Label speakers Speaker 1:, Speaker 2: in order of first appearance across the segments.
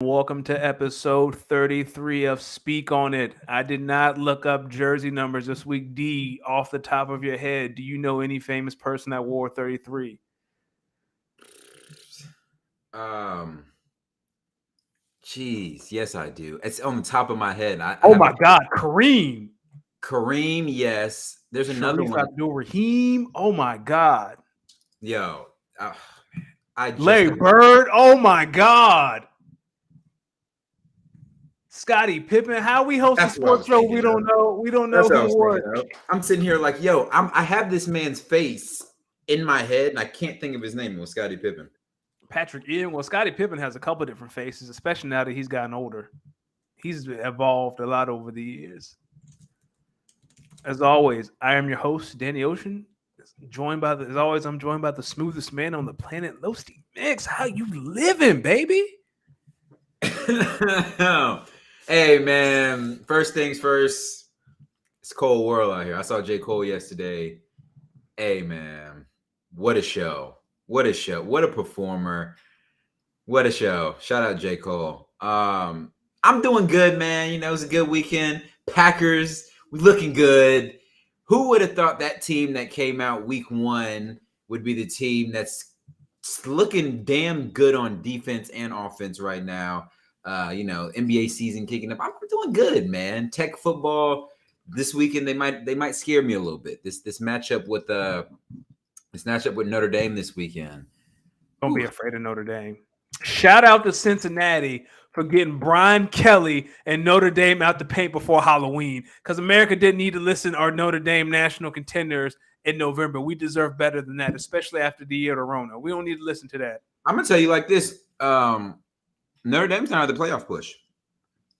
Speaker 1: Welcome to episode 33 of Speak on It. I did not look up jersey numbers this week. D, off the top of your head, do you know any famous person that wore 33?
Speaker 2: Um, yes, I do. It's on the top of my head. I
Speaker 1: Oh
Speaker 2: have
Speaker 1: my God, Kareem.
Speaker 2: Kareem. Yes, there's another
Speaker 1: Sharif
Speaker 2: one.
Speaker 1: Abdul-Rahim. Oh my God.
Speaker 2: Yo, I just
Speaker 1: Larry Bird. Oh my God. Scottie Pippen. How we host a
Speaker 2: that's what I
Speaker 1: sports
Speaker 2: was
Speaker 1: show?
Speaker 2: thinking
Speaker 1: We don't
Speaker 2: of.
Speaker 1: know. We don't know
Speaker 2: That's what I
Speaker 1: who
Speaker 2: was
Speaker 1: wore it.
Speaker 2: thinking of. I'm sitting here like, yo, I have this man's face in my head, and I can't think of his name. It was Scottie Pippen.
Speaker 1: Patrick Ewing. Well, Scottie Pippen has a couple of different faces, especially now that he's gotten older. He's evolved a lot over the years. As always, I am your host, Danny Ocean. As always, I'm joined by the smoothest man on the planet, Losty Mix. How you living, baby?
Speaker 2: Hey, man. First things first. It's cold world out here. I saw J. Cole yesterday. Hey, man. What a show. What a show. What a performer. What a show. Shout out J. Cole. I'm doing good, man. You know, it was a good weekend. Packers, we looking good. Who would have thought that team that came out week one would be the team that's looking damn good on defense and offense right now? NBA season kicking up. I'm doing good, man. Tech football this weekend they might scare me a little bit. This matchup with Notre Dame this weekend.
Speaker 1: Don't be afraid of Notre Dame. Shout out to Cincinnati for getting Brian Kelly and Notre Dame out the paint before Halloween, because America didn't need to listen to our Notre Dame national contenders in November. We deserve better than that, especially after the year of Rona. We don't need to listen to that.
Speaker 2: I'm gonna tell you like this: Notre Dame's not the playoff push.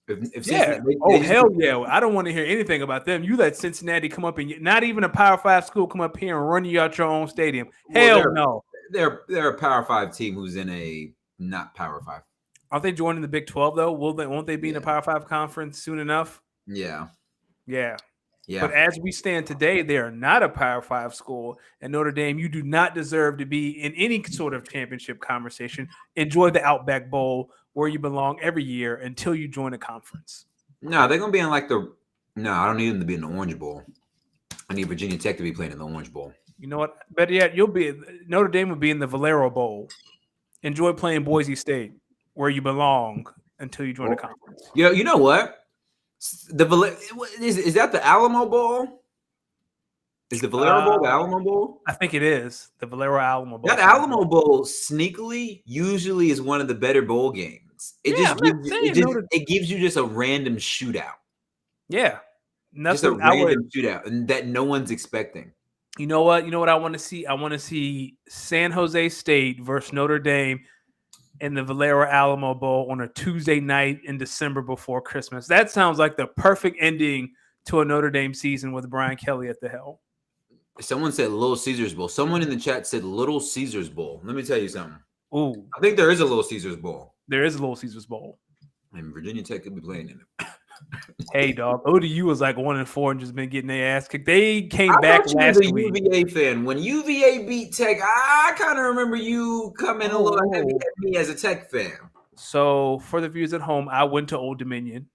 Speaker 2: If
Speaker 1: Yeah. Hell yeah. I don't want to hear anything about them. You let Cincinnati come up and not even a Power 5 school come up here and run you out your own stadium. Hell no.
Speaker 2: They're a Power 5 team who's in a not Power 5.
Speaker 1: Aren't they joining the Big 12 though? Won't they be in a Power 5 conference soon enough?
Speaker 2: Yeah.
Speaker 1: But as we stand today, they are not a Power 5 school. And Notre Dame, you do not deserve to be in any sort of championship conversation. Enjoy the Outback Bowl where you belong every year until you join a conference.
Speaker 2: No, they're going to be in I don't need them to be in the Orange Bowl. I need Virginia Tech to be playing in the Orange Bowl.
Speaker 1: You know what? Better yet, Notre Dame will be in the Valero Bowl. Enjoy playing Boise State where you belong until you join a conference.
Speaker 2: You know what? Is that the Alamo Bowl? Is the Valero Bowl the Alamo Bowl?
Speaker 1: I think it is the Valero Alamo Bowl.
Speaker 2: That Alamo Bowl sneakily usually is one of the better bowl games. It gives you just a random shootout.
Speaker 1: Yeah,
Speaker 2: just a random shootout, and that no one's expecting.
Speaker 1: You know what? I want to see? I want to see San Jose State versus Notre Dame in the Valero Alamo Bowl on a Tuesday night in December before Christmas. That sounds like the perfect ending to a Notre Dame season with Brian Kelly at the helm.
Speaker 2: Someone said Little Caesars Bowl. Someone in the chat said Little Caesars Bowl. Let me tell you something.
Speaker 1: Ooh.
Speaker 2: I think there is a Little Caesars Bowl.
Speaker 1: There is a Little Caesars Bowl.
Speaker 2: And Virginia Tech could be playing in it.
Speaker 1: Hey, dog. ODU was like 1-4 and just been getting their ass kicked. They came back last week.
Speaker 2: I was a UVA fan. When UVA beat Tech, I kind of remember you coming a little heavy at me as a Tech fan.
Speaker 1: So for the viewers at home, I went to Old Dominion,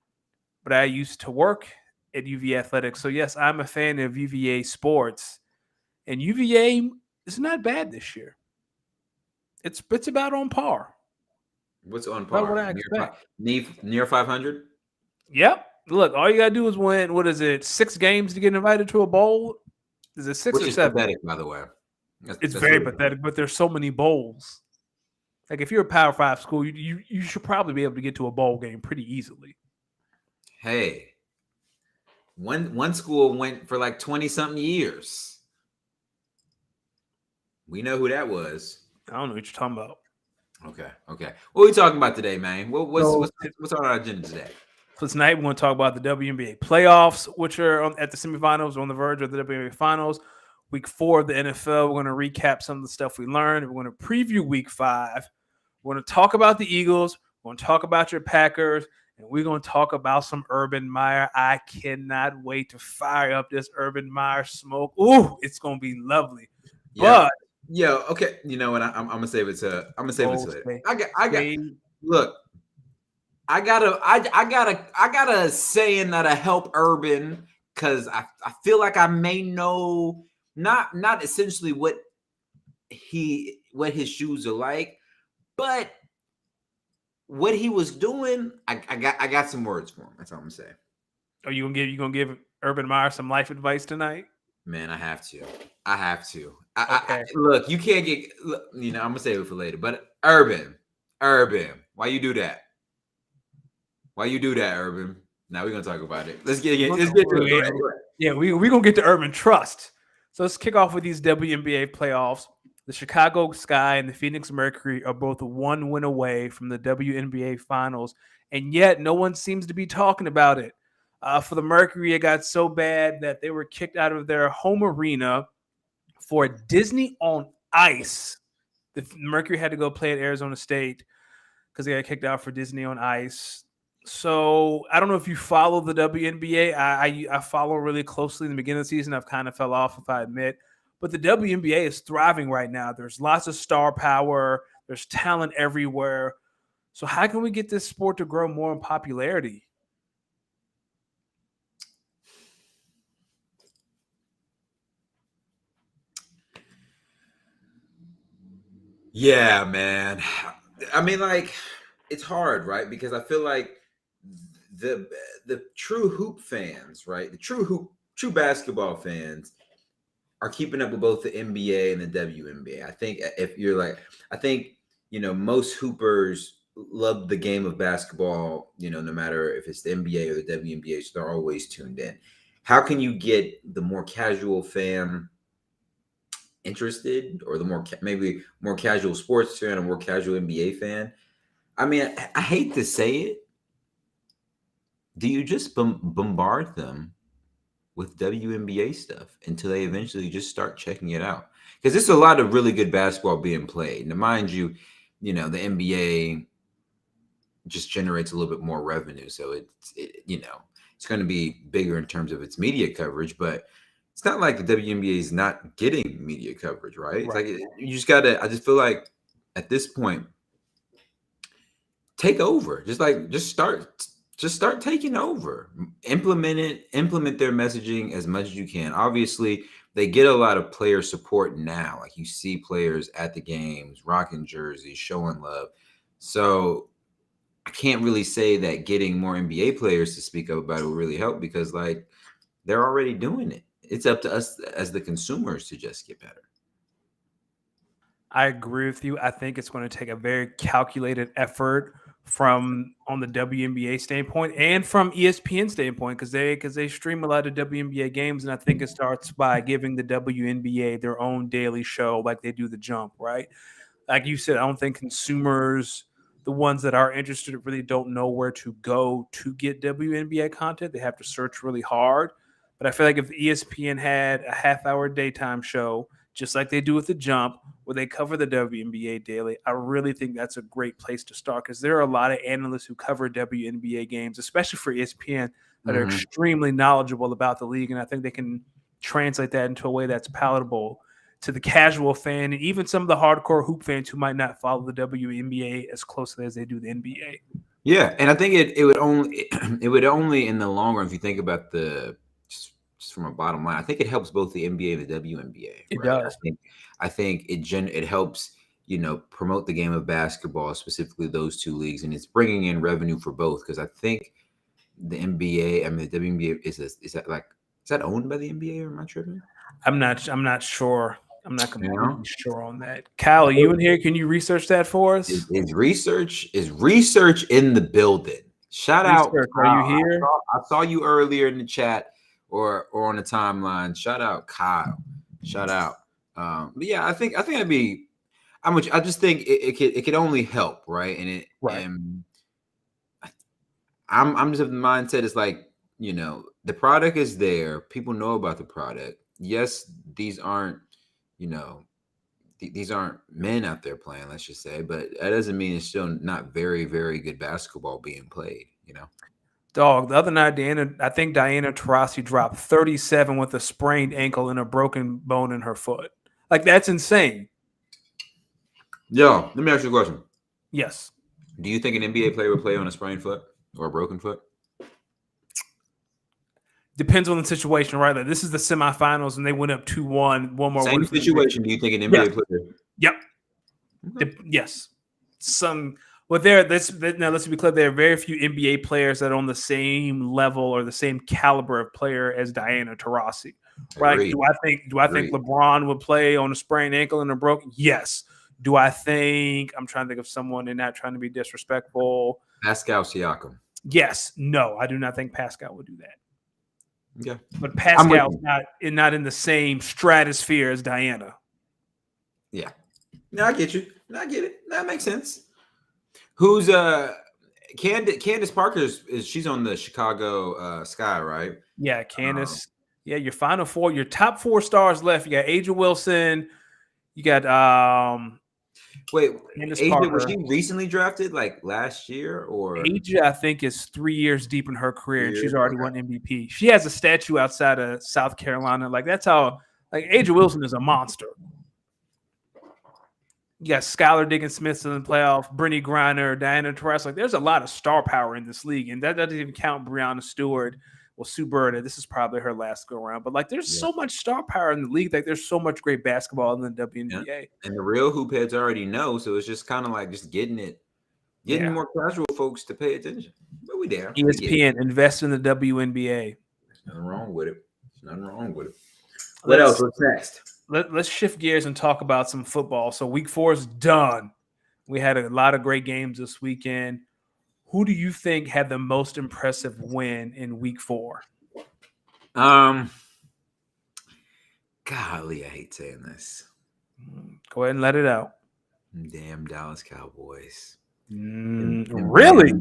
Speaker 1: but I used to work at UVA Athletics. So, yes, I'm a fan of UVA sports. And UVA is not bad this year. It's about on par.
Speaker 2: What's on par?
Speaker 1: What I expect.
Speaker 2: Near 500?
Speaker 1: Yep. Look, all you got to do is win, 6 games to get invited to a bowl? Is it 6 or 7?
Speaker 2: Pathetic, by the way.
Speaker 1: That's very pathetic, but there's so many bowls. Like, if you're a Power 5 school, you should probably be able to get to a bowl game pretty easily.
Speaker 2: Hey, one school went for like 20-something years. We know who that was.
Speaker 1: I don't know what you're talking about.
Speaker 2: Okay. What are we talking about today, man? What's on our agenda today?
Speaker 1: So tonight we're going to talk about the WNBA playoffs, which are at the semifinals, on the verge of the WNBA finals. Week 4 of the NFL, we're going to recap some of the stuff we learned. We're going to preview Week 5. We're going to talk about the Eagles. We're going to talk about your Packers. And we're going to talk about some Urban Meyer. I cannot wait to fire up this Urban Meyer smoke. Ooh, it's going to be lovely.
Speaker 2: Yeah. Okay. You know what? I'm gonna save it to later. I got. Look, I gotta saying that'll help Urban because I feel like I may know not essentially what his shoes are like, but what he was doing. I got some words for him. That's all I'm saying.
Speaker 1: Are you gonna give Urban Meyer some life advice tonight?
Speaker 2: Man, I have to. I have to.
Speaker 1: Okay.
Speaker 2: Look, you can't get. Look, I'm gonna save it for later. But Urban, why you do that? Why you do that, Urban? Now we're gonna talk about it. Let's get to it. Go
Speaker 1: Yeah,
Speaker 2: ahead. Go ahead.
Speaker 1: we gonna get to Urban Trust. So let's kick off with these WNBA playoffs. The Chicago Sky and the Phoenix Mercury are both one win away from the WNBA finals, and yet no one seems to be talking about it. For the Mercury, it got so bad that they were kicked out of their home arena for Disney on Ice. The Mercury had to go play at Arizona State because they got kicked out for Disney on Ice. So I don't know if you follow the WNBA. I follow really closely in the beginning of the season. I've kind of fell off, if I admit. But the WNBA is thriving right now. There's lots of star power. There's talent everywhere. So how can we get this sport to grow more in popularity?
Speaker 2: Yeah, man. I mean, like, it's hard, right? Because I feel like the true hoop fans, right? The true basketball fans are keeping up with both the NBA and the WNBA. I think if you're like, I think most hoopers love the game of basketball. No matter if it's the NBA or the WNBA, so they're always tuned in. How can you get the more casual fan interested, or the maybe more casual sports fan, or more casual NBA fan? I mean, I hate to say it. Do you just bombard them with WNBA stuff until they eventually just start checking it out? Because there's a lot of really good basketball being played. Now, mind you, the NBA just generates a little bit more revenue, so it's going to be bigger in terms of its media coverage, but it's not like the WNBA is not getting media coverage, right? It's like you just gotta. I just feel like at this point, take over. Just start taking over. Implement their messaging as much as you can. Obviously, they get a lot of player support now. Like, you see players at the games, rocking jerseys, showing love. So I can't really say that getting more NBA players to speak up about it will really help, because like, they're already doing it. It's up to us as the consumers to just get better.
Speaker 1: I agree with you. I think it's going to take a very calculated effort from on the WNBA standpoint and from ESPN standpoint, because they stream a lot of WNBA games, and I think it starts by giving the WNBA their own daily show like they do the Jump, right? Like you said, I don't think consumers, the ones that are interested, really don't know where to go to get WNBA content. They have to search really hard. But I feel like if ESPN had a half-hour daytime show, just like they do with the Jump, where they cover the WNBA daily, I really think that's a great place to start, because there are a lot of analysts who cover WNBA games, especially for ESPN, that are extremely knowledgeable about the league, and I think they can translate that into a way that's palatable to the casual fan and even some of the hardcore hoop fans who might not follow the WNBA as closely as they do the NBA.
Speaker 2: Yeah, and I think it would only it would only in the long run, if you think about just from a bottom line, I think it helps both the NBA and the WNBA.
Speaker 1: It
Speaker 2: Right?
Speaker 1: does.
Speaker 2: I think it helps promote the game of basketball, specifically those two leagues, and it's bringing in revenue for both. Because I think the NBA, I mean the WNBA, is that owned by the NBA, or am I tripping?
Speaker 1: I'm not sure. I'm not completely sure on that. Kyle, are you in here? Can you research that for us?
Speaker 2: Is research in the building. Shout out.
Speaker 1: Research, are you here?
Speaker 2: I saw you earlier in the chat or on the timeline. Shout out Kyle. Shout out. But yeah, I think it'd be. I just think it could only help, right? And I'm just of the mindset. It's like, the product is there. People know about the product. Yes, these aren't these aren't men out there playing, let's just say, but that doesn't mean it's still not very, very good basketball being played.
Speaker 1: Dog, the other night, I think Diana Taurasi dropped 37 with a sprained ankle and a broken bone in her foot. Like, that's insane.
Speaker 2: Yo, let me ask you a question.
Speaker 1: Yes.
Speaker 2: Do you think an NBA player would play on a sprained foot or a broken foot?
Speaker 1: Depends on the situation, right? Like this is the semifinals, and they went up 2-1. One more
Speaker 2: Same
Speaker 1: win.
Speaker 2: situation. Do you think an
Speaker 1: Yes.
Speaker 2: NBA player?
Speaker 1: Yep.
Speaker 2: Okay.
Speaker 1: Yes. Now let's be clear. There are very few NBA players that are on the same level or the same caliber of player as Diana Taurasi. Right?
Speaker 2: Agreed.
Speaker 1: Do I think LeBron would play on a sprained ankle and a broken? Yes. Do I think I'm trying to think of someone and not trying to be disrespectful?
Speaker 2: Pascal Siakam.
Speaker 1: Yes. No, I do not think Pascal would do that.
Speaker 2: Yeah.
Speaker 1: But Pascal's not in the same stratosphere as Diana.
Speaker 2: Yeah. No, I get you. No, I get it. That makes sense. Who's Candace Parker she's on the Chicago Sky, right?
Speaker 1: Yeah, Candace. Yeah, your final four, your top 4 stars left. You got Aja Wilson. You got
Speaker 2: wait,
Speaker 1: Candace
Speaker 2: Aja,
Speaker 1: Parker.
Speaker 2: was she recently drafted like last year or
Speaker 1: Aja, I think, is 3 years deep in her career and she's already won MVP. She has a statue outside of South Carolina. Like that's how Aja Wilson is a monster. You got Skylar Diggins-Smith in the playoff, Brittany Griner, Diana Taurasi. Like, there's a lot of star power in this league, and that doesn't even count Breanna Stewart. Well, Sue Bird, this is probably her last go around. But like, there's so much star power in the league. Like, there's so much great basketball in the WNBA.
Speaker 2: Yeah. And the real hoop heads already know, so it's just kind of like just getting more casual folks to pay attention. But we there.
Speaker 1: ESPN, invest in the WNBA.
Speaker 2: There's nothing wrong with it. What else? What's next?
Speaker 1: Let's shift gears and talk about some football. So week 4 is done. We had a lot of great games this weekend. Who do you think had the most impressive win in week 4?
Speaker 2: Golly, I hate saying this.
Speaker 1: Go ahead and let it out.
Speaker 2: Damn Dallas Cowboys.
Speaker 1: Really?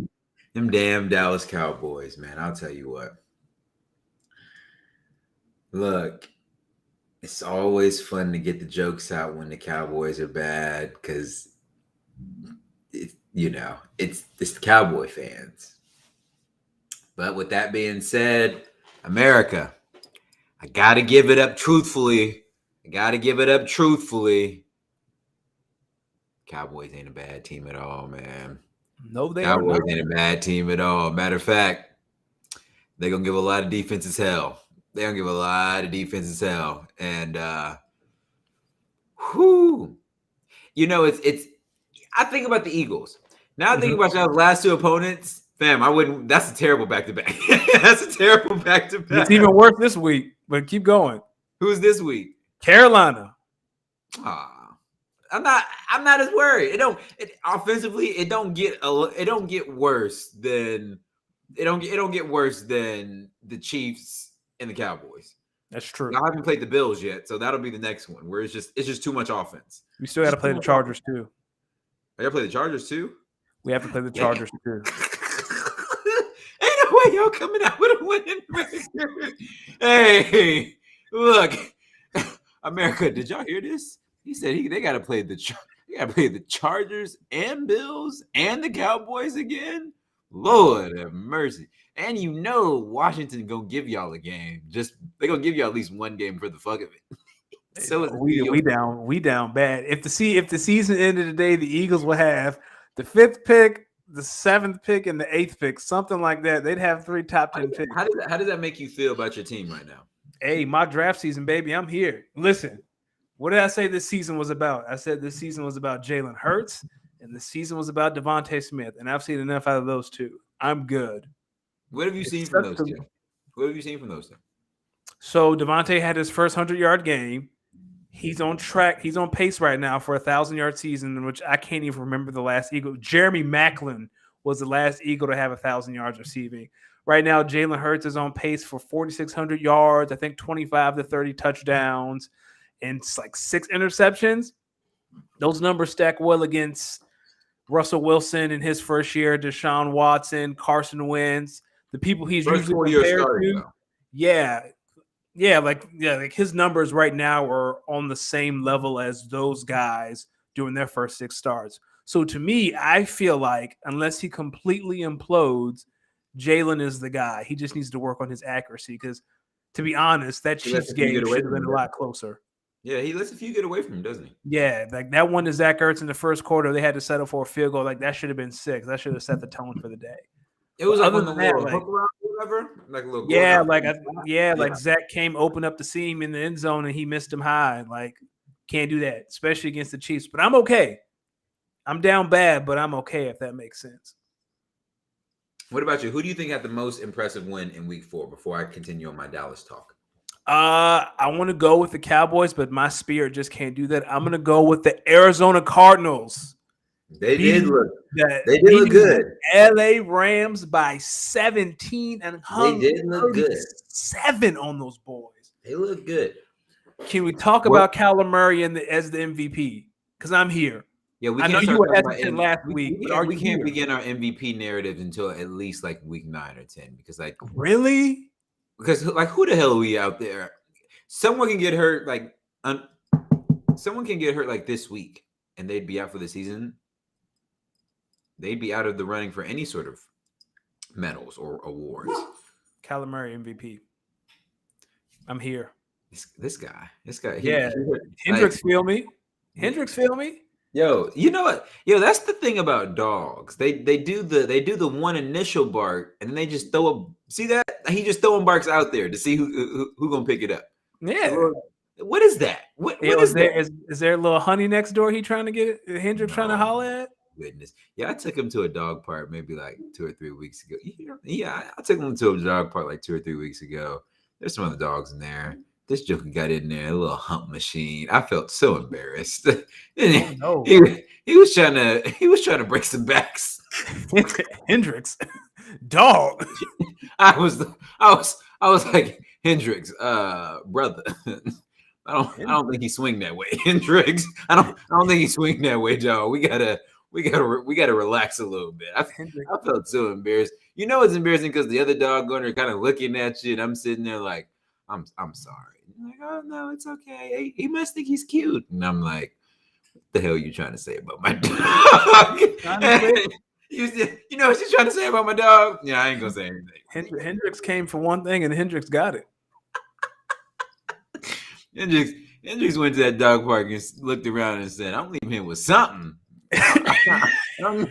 Speaker 2: Them damn Dallas Cowboys, man. I'll tell you what. Look, it's always fun to get the jokes out when the Cowboys are bad because, it's the Cowboy fans. But with that being said, America, I got to give it up truthfully. Cowboys ain't a bad team at all, man.
Speaker 1: No, they
Speaker 2: Cowboys ain't a bad team at all. Matter of fact, they're going to give a lot of defenses hell. And, it's I think about the Eagles. Now I think about y'all's last 2 opponents. Fam, I wouldn't. That's a terrible back-to-back.
Speaker 1: It's even worse this week, but keep going.
Speaker 2: Who's this week?
Speaker 1: Carolina.
Speaker 2: I'm not as worried. Offensively, it don't get worse than the Chiefs and the Cowboys.
Speaker 1: That's true.
Speaker 2: I haven't played the Bills yet, so that'll be the next one where it's just too much offense.
Speaker 1: We still got to play the Chargers too.
Speaker 2: I got to play the Chargers too?
Speaker 1: We have to play the Chargers too.
Speaker 2: Ain't no way y'all coming out with a winning record. Hey, look, America, did y'all hear this? He said they got to play the Chargers and Bills and the Cowboys again. Lord have mercy. And Washington gonna give y'all a game. They're gonna give you at least one game for the fuck of it. So
Speaker 1: we down bad. If the season ended today, the Eagles will have the 5th pick, the 7th pick, and the 8th pick, something like that. They'd have 3 top 10 picks.
Speaker 2: How does that make you feel about your team right now?
Speaker 1: Hey, my draft season, baby, I'm here. Listen, what did I say this season was about? I said this season was about Jalen Hurts, and the season was about Devontae Smith, and I've seen enough out of those 2. I'm good.
Speaker 2: What have you seen from those 2?
Speaker 1: So Devontae had his first 100-yard game. He's on track. He's on pace right now for a 1,000-yard season, in which I can't even remember the last Eagle. Jeremy Maclin was the last Eagle to have 1,000 yards receiving. Right now, Jalen Hurts is on pace for 4,600 yards. I think 25 to 30 touchdowns and it's like 6 interceptions. Those numbers stack well against Russell Wilson in his first year, Deshaun Watson, Carson Wentz, the people he's usually compared to. Like his numbers right now are on the same level as those guys doing their first 6 starts. So to me, I feel like unless he completely implodes, Jalen is the guy. He just needs to work on his accuracy because, to be honest, that Chiefs game should have been a lot closer.
Speaker 2: Yeah, he lets a few get away from him, doesn't he?
Speaker 1: Yeah, like that one to Zach Ertz in the first quarter, they had to settle for a field goal. Like that should have been 6. That should have set the tone for the day.
Speaker 2: It
Speaker 1: But
Speaker 2: was like
Speaker 1: other
Speaker 2: on the
Speaker 1: than that,
Speaker 2: little
Speaker 1: like
Speaker 2: hook route or whatever, like a little going
Speaker 1: yeah,
Speaker 2: out.
Speaker 1: yeah,
Speaker 2: Yeah.
Speaker 1: like Zach came open up the seam in the end zone and he missed him high. Like can't do that, especially against the Chiefs. But I'm okay. I'm down bad, but I'm okay if that makes sense.
Speaker 2: What about you? Who do you think had the most impressive win in Week 4? Before I continue on my Dallas talk.
Speaker 1: I want to go with the Cowboys, but my spirit just can't do that. I'm gonna go with the Arizona Cardinals.
Speaker 2: They did look
Speaker 1: Beating
Speaker 2: good.
Speaker 1: LA Rams by 17 and hung
Speaker 2: They did look good.
Speaker 1: 7 on those boys.
Speaker 2: They look good.
Speaker 1: Can we talk about Kyler Murray as the MVP? Because I'm here.
Speaker 2: Yeah,
Speaker 1: I know you were hesitant last week.
Speaker 2: We can't begin our MVP narrative until at least like week 9 or 10 because like
Speaker 1: really?
Speaker 2: Because like who the hell are we out there? Someone can get hurt like someone can get hurt like this week and they'd be out for the season. They'd be out of the running for any sort of medals or awards.
Speaker 1: Kyler Murray MVP. I'm here.
Speaker 2: This guy.
Speaker 1: Yeah. Hendricks feel me. Hendricks feel me.
Speaker 2: Yo, you know what? Yo, that's the thing about dogs. They do the one initial bark and then they just throw a see that? He just throwing barks out there to see who gonna pick it up.
Speaker 1: Yeah.
Speaker 2: What is that? What is
Speaker 1: there? Is there a little honey next door he trying to get Hendricks trying to holler at?
Speaker 2: Goodness. Yeah, I took him to a dog park maybe like 2 or 3 weeks ago. Yeah, I took him to a dog park like 2 or 3 weeks ago. There's some other dogs in there. This joker got in there, a little hump machine. I felt so embarrassed.
Speaker 1: No.
Speaker 2: He was trying to break some backs.
Speaker 1: Hendricks, dog.
Speaker 2: I was like Hendricks, brother. I don't think he swing that way, Hendricks. I don't think he swing that way, dog. We gotta relax a little bit. I felt so embarrassed. You know it's embarrassing because the other dog going there kind of looking at you, and I'm sitting there like, I'm sorry. You're like, oh no, it's okay. He must think he's cute, and I'm like, what the hell are you trying to say about my dog? You know what she's trying to say about my dog? Yeah, I ain't gonna say anything.
Speaker 1: Hendricks came for one thing, and Hendricks got it.
Speaker 2: Hendricks went to that dog park and looked around and said, "I'm leaving him with something." I'm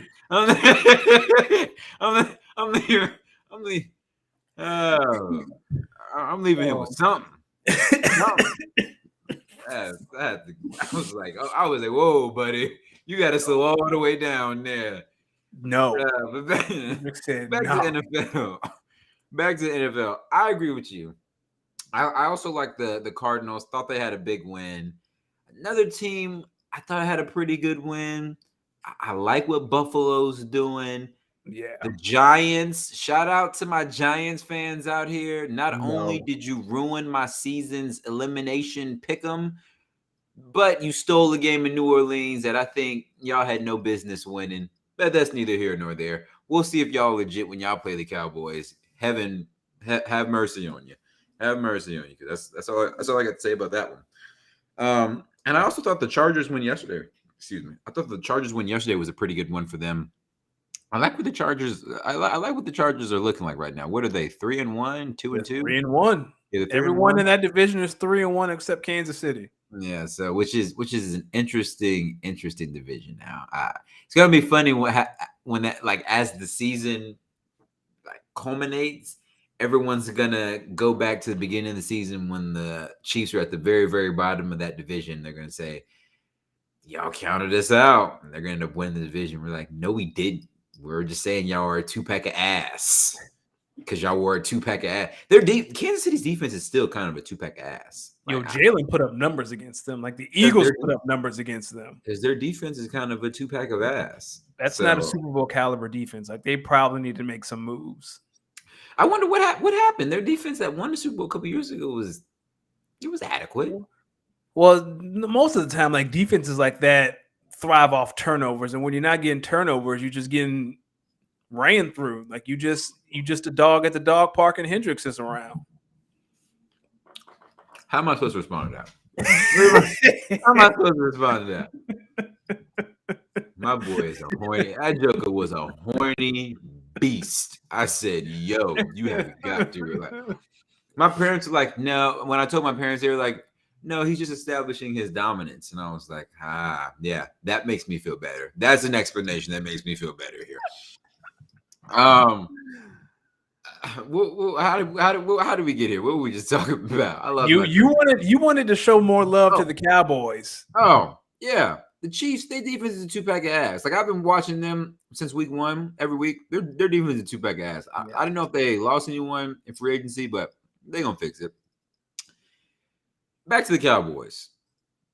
Speaker 2: leaving him with something. I was like, whoa, buddy, you got to slow all the way down there.
Speaker 1: No,
Speaker 2: but back to NFL. Back to the NFL. I agree with you. I also like the Cardinals. Thought they had a big win. Another team I thought had a pretty good win. I like what Buffalo's doing.
Speaker 1: Yeah.
Speaker 2: The Giants. Shout out to my Giants fans out here. Not only did you ruin my season's elimination pick'em, but you stole a game in New Orleans that I think y'all had no business winning. But that's neither here nor there. We'll see if y'all legit when y'all play the Cowboys. Heaven have mercy on you. Have mercy on you. Because that's all I got to say about that one. And I also thought the Chargers win yesterday. Excuse me. I thought the Chargers win yesterday was a pretty good one for them. I like what the Chargers. I like what the Chargers are looking like right now. What are they? 3-1, 2-2,
Speaker 1: 3-1. Yeah, everyone in that division is 3-1 except Kansas City.
Speaker 2: Yeah, so which is an interesting division now. It's gonna be funny when that like as the season like culminates, everyone's gonna go back to the beginning of the season when the Chiefs are at the very, very bottom of that division. They're gonna say, "Y'all counted us out," and they're gonna end up winning the division. We're like, "No, we didn't. We're just saying y'all are a 2-pack of ass because y'all were a 2-pack of ass." Kansas City's defense is still kind of a 2-pack of ass.
Speaker 1: Like, Jalen put up numbers against them. Like the Eagles put up numbers against them.
Speaker 2: Because their defense is kind of a 2-pack of ass.
Speaker 1: That's not a Super Bowl caliber defense. Like they probably need to make some moves.
Speaker 2: I wonder what happened. Their defense that won the Super Bowl a couple years ago was adequate.
Speaker 1: Well, most of the time, like defenses like that thrive off turnovers, and when you're not getting turnovers, you're just getting ran through. Like you just a dog at the dog park, and Hendricks is around.
Speaker 2: How am I supposed to respond to that? How am I supposed to respond to that? My boy is a horny. That joker was a horny beast. I said, "Yo, you have got to relax." My parents were like, "No." When I told my parents, they were like, No, he's just establishing his dominance. And I was like, yeah, that makes me feel better. That's an explanation that makes me feel better here. How did we get here? What were we just talking about? I love
Speaker 1: you wanted to show more love to the Cowboys.
Speaker 2: Oh, yeah. The Chiefs, their defense is a two-pack of ass. Like, I've been watching them since week 1 every week. Their defense is a two-pack of ass. I don't know if they lost anyone in free agency, but they're going to fix it. Back to the Cowboys.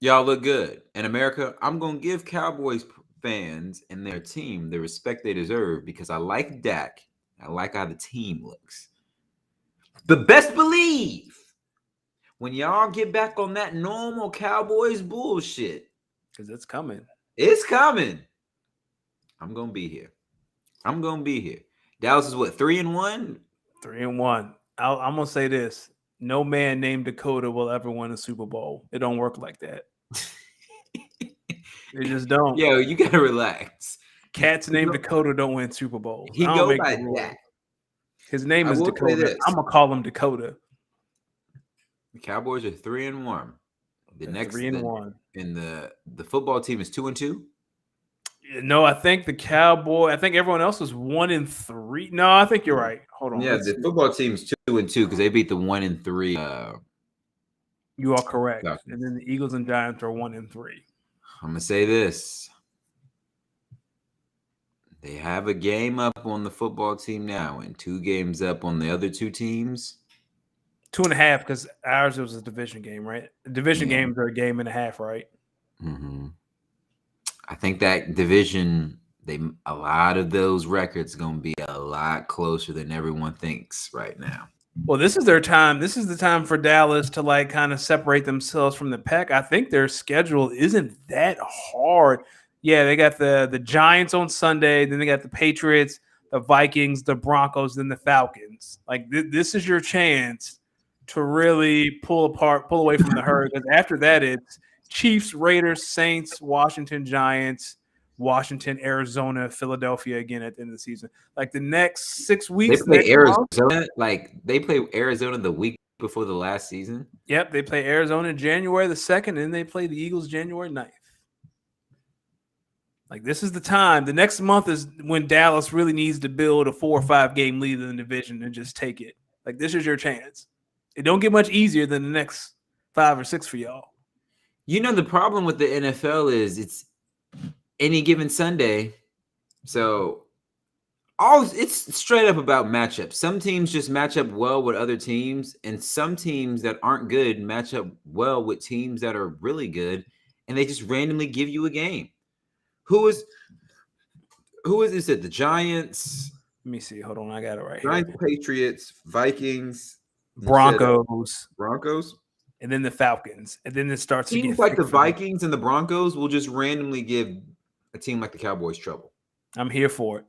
Speaker 2: Y'all look good. In America, I'm going to give Cowboys fans and their team the respect they deserve because I like Dak. I like how the team looks. But best believe when y'all get back on that normal Cowboys bullshit,
Speaker 1: because it's coming.
Speaker 2: It's coming. I'm going to be here. I'm going to be here. Dallas is what, 3-1?
Speaker 1: 3-1. I'm going to say this. No man named Dakota will ever win a Super Bowl. It don't work like that. It just don't.
Speaker 2: Yo, you got to relax.
Speaker 1: Cats named Dakota don't win Super Bowl.
Speaker 2: He go by that.
Speaker 1: His name is Dakota. I'm going to call him Dakota.
Speaker 2: The Cowboys are 3-1. The next
Speaker 1: 3-1.
Speaker 2: And the football team is 2-2.
Speaker 1: No, I think everyone else is 1-3. No, I think you're right. Hold on.
Speaker 2: Yeah, the football team's 2-2 because they beat the 1-3.
Speaker 1: You are correct. No. And then the Eagles and Giants are 1-3.
Speaker 2: I'm gonna say this. They have a game up on the football team now and 2 games up on the other 2 teams.
Speaker 1: 2.5 because ours was a division game, right? Division games are a game and a half, right?
Speaker 2: Mm-hmm. I think that division, a lot of those records going to be a lot closer than everyone thinks right now.
Speaker 1: Well, this is their time. This is the time for Dallas to like kind of separate themselves from the pack. I think their schedule isn't that hard. Yeah, they got the Giants on Sunday, then they got the Patriots, the Vikings, the Broncos, then the Falcons. Like this is your chance to really pull away from the herd. Because after that, it's Chiefs, Raiders, Saints, Washington, Giants, Washington, Arizona, Philadelphia again at the end of the season. Like the next 6 weeks.
Speaker 2: They play Arizona. They play Arizona the week before the last season.
Speaker 1: Yep, they play Arizona January the 2nd, and then they play the Eagles January 9th. Like this is the time. The next month is when Dallas really needs to build a 4 or 5 game lead in the division and just take it. Like this is your chance. It don't get much easier than the next 5 or 6 for y'all.
Speaker 2: You know, the problem with the NFL is it's any given Sunday. So it's straight up about matchups. Some teams just match up well with other teams, and some teams that aren't good match up well with teams that are really good, and they just randomly give you a game. Who is this at the Giants?
Speaker 1: Let me see. Hold on. I got it right
Speaker 2: Giants, here. Patriots, Vikings.
Speaker 1: Broncos,
Speaker 2: and
Speaker 1: then the Falcons, and then it starts
Speaker 2: teams
Speaker 1: to get
Speaker 2: like the Vikings and the Broncos will just randomly give a team like the Cowboys trouble.
Speaker 1: I'm here for it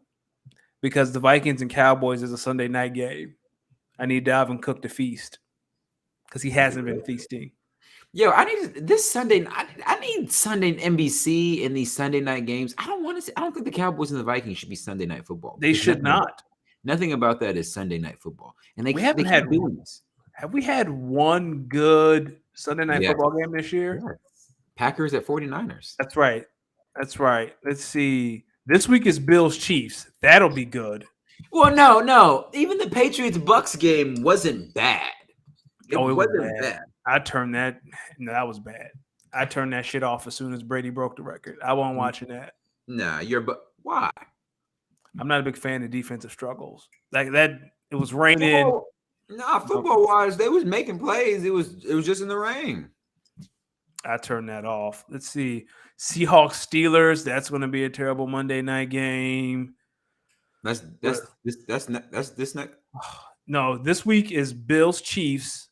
Speaker 1: because the Vikings and Cowboys is a Sunday night game. I need Dalvin Cook to feast because he hasn't been feasting.
Speaker 2: Yo, I need this Sunday. I need Sunday NBC in these Sunday night games. I don't think the Cowboys and the Vikings should be Sunday night football.
Speaker 1: They should not.
Speaker 2: Nothing about that is Sunday night football, and
Speaker 1: we haven't had this. Have we had one good Sunday night football game this year?
Speaker 2: Yeah. Packers at 49ers.
Speaker 1: That's right. Let's see. This week is Bills Chiefs. That'll be good.
Speaker 2: Well, no. Even the Patriots Bucks game wasn't bad.
Speaker 1: It wasn't bad. I turned that. No, that was bad. I turned that shit off as soon as Brady broke the record. I wasn't watching that.
Speaker 2: Nah, why?
Speaker 1: I'm not a big fan of defensive struggles. Like that, it was raining.
Speaker 2: Football wise, they was making plays. It was just in the rain.
Speaker 1: I turned that off. Let's see. Seahawks Steelers. That's going to be a terrible Monday night game.
Speaker 2: This next.
Speaker 1: No, this week is Bills Chiefs.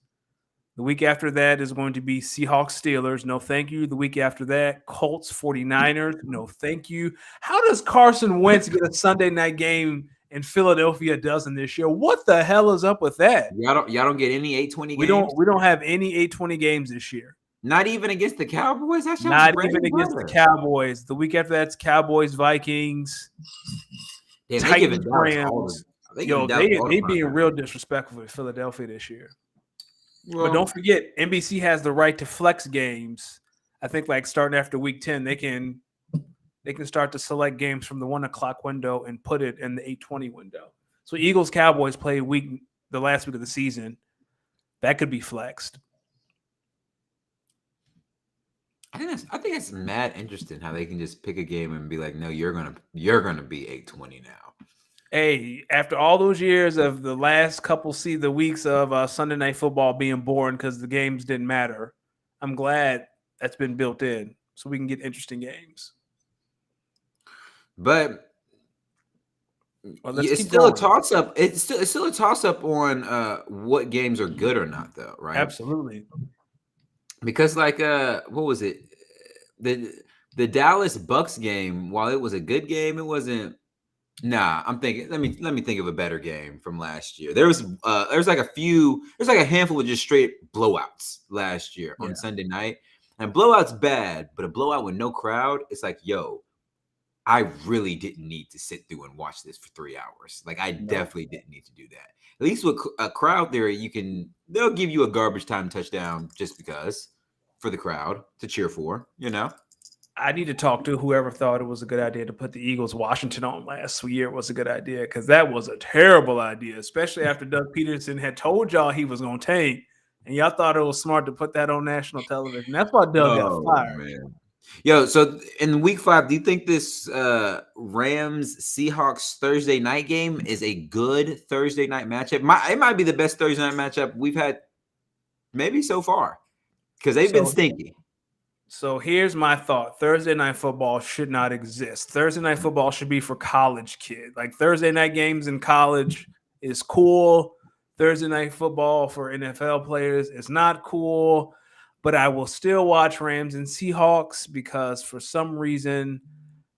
Speaker 1: The week after that is going to be Seahawks Steelers. No, thank you. The week after that, Colts 49ers. No, thank you. How does Carson Wentz get a Sunday night game and Philadelphia doesn't this year? What the hell is up with that?
Speaker 2: Y'all don't get any 820
Speaker 1: games? We don't have any 820 games this year.
Speaker 2: Not even against the Cowboys?
Speaker 1: Not even against the Cowboys. The week after that's Cowboys, Vikings, Titans, Rams. They being real disrespectful to Philadelphia this year. But
Speaker 2: Well,
Speaker 1: don't forget, NBC has the right to flex games. I think like starting after week 10, they can start to select games from the 1 o'clock window and put it in the 8:20 window. So Eagles Cowboys play the last week of the season. That could be flexed.
Speaker 2: I think that's mad interesting how they can just pick a game and be like, no, you're gonna be 820 now.
Speaker 1: Hey, after all those years of the last couple the weeks of Sunday Night Football being boring because the games didn't matter, I'm glad that's been built in so we can get interesting games.
Speaker 2: But
Speaker 1: Well, let's
Speaker 2: it's
Speaker 1: keep
Speaker 2: still a
Speaker 1: going.
Speaker 2: toss up. It's still a toss up on what games are good or not, though, right?
Speaker 1: Absolutely.
Speaker 2: Because like what was it? The the Dallas Bucks game, while it was a good game, it wasn't. Nah, I'm thinking. Let me think of a better game from last year. There's like a handful of just straight blowouts last year on
Speaker 1: Yeah.
Speaker 2: Sunday night. And blowout's bad, but a blowout with no crowd, it's like, yo, I really didn't need to sit through and watch this for 3 hours. Like, I
Speaker 1: No.
Speaker 2: definitely didn't need to do that. At least with a crowd there, they'll give you a garbage time touchdown just because for the crowd to cheer for, you know?
Speaker 1: I need to talk to whoever thought it was a good idea to put the Eagles Washington on last year was a good idea because that was a terrible idea, especially after Doug Peterson had told y'all he was going to tank, and y'all thought it was smart to put that on national television. That's why Doug got
Speaker 2: Oh,
Speaker 1: fired.
Speaker 2: man. Yo, so in week 5, do you think this Rams Seahawks Thursday night game is a good Thursday night matchup? It might be the best Thursday night matchup we've had maybe so far because they've been
Speaker 1: So
Speaker 2: stinky.
Speaker 1: So here's my thought. Thursday night football should not exist. Thursday night football should be for college kids. Like Thursday night games in college is cool. Thursday night football for NFL players is not cool. But I will still watch Rams and Seahawks because for some reason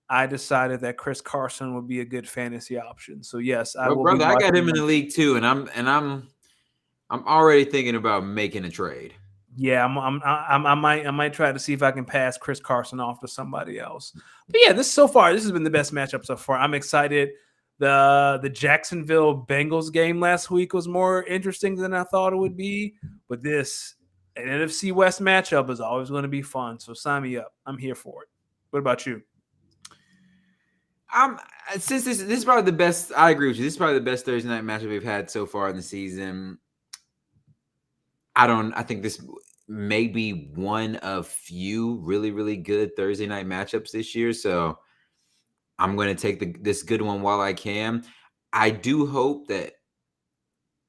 Speaker 1: I decided that Chris Carson would be a good fantasy option. So yes, I
Speaker 2: Well,
Speaker 1: will be
Speaker 2: brother, I got
Speaker 1: watching
Speaker 2: him in the
Speaker 1: them.
Speaker 2: league too, and I'm already thinking about making a trade.
Speaker 1: Yeah, I might try to see if I can pass Chris Carson off to somebody else. But yeah, this has been the best matchup so far. I'm excited. The Jacksonville Bengals game last week was more interesting than I thought it would be. But an NFC West matchup is always going to be fun. So sign me up. I'm here for it. What about you?
Speaker 2: I'm since this is probably the best. I agree with you. This is probably the best Thursday night matchup we've had so far in the season. I think this may be one of few really, really good Thursday night matchups this year. So I'm going to take this good one while I can. I do hope that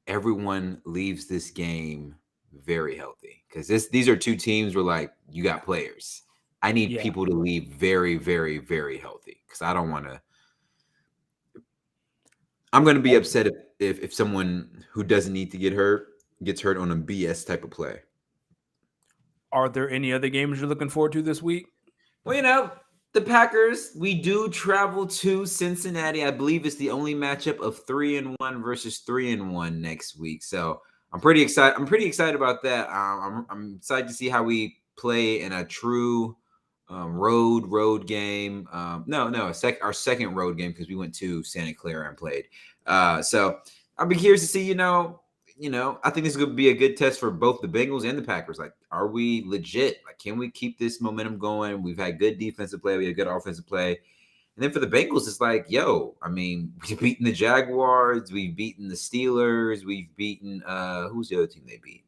Speaker 2: everyone leaves this game very healthy because these are two teams where like you got players. I need
Speaker 1: Yeah.
Speaker 2: people to leave very, very, very healthy because I don't want to. I'm going to be upset if someone who doesn't need to get hurt gets hurt on a BS type of play.
Speaker 1: Are there any other games you're looking forward to this week?
Speaker 2: Well, the Packers, we do travel to Cincinnati. I believe it's the only matchup of 3-1 versus 3-1 next week. So I'm pretty excited. I'm pretty excited about that. I'm excited to see how we play in a true road game. Our second road game because we went to Santa Clara and played. So I'll be curious to see. I think this is going to be a good test for both the Bengals and the Packers. Like, are we legit? Like, can we keep this momentum going? We've had good defensive play. We had good offensive play. And then for the Bengals, it's like, yo, I mean, we've beaten the Jaguars. We've beaten the Steelers. We've beaten, who's the other team they beat?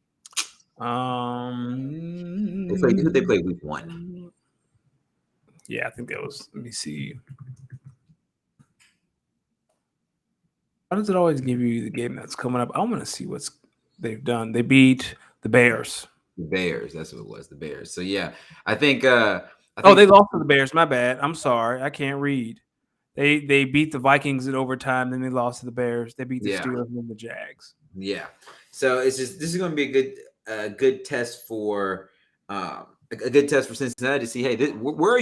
Speaker 2: Who they played week 1?
Speaker 1: Yeah, I think that was, let me see. Why does it always give you the game that's coming up? I want to see what they've done. They beat the Bears.
Speaker 2: The Bears. That's what it was. The Bears. So yeah, I think.
Speaker 1: They lost to the Bears. My bad. I'm sorry. I can't read. They beat the Vikings in overtime. Then they lost to the Bears. They beat the Steelers and then the Jags.
Speaker 2: Yeah. So this is going to be a good test for a good test for Cincinnati to see. Hey, where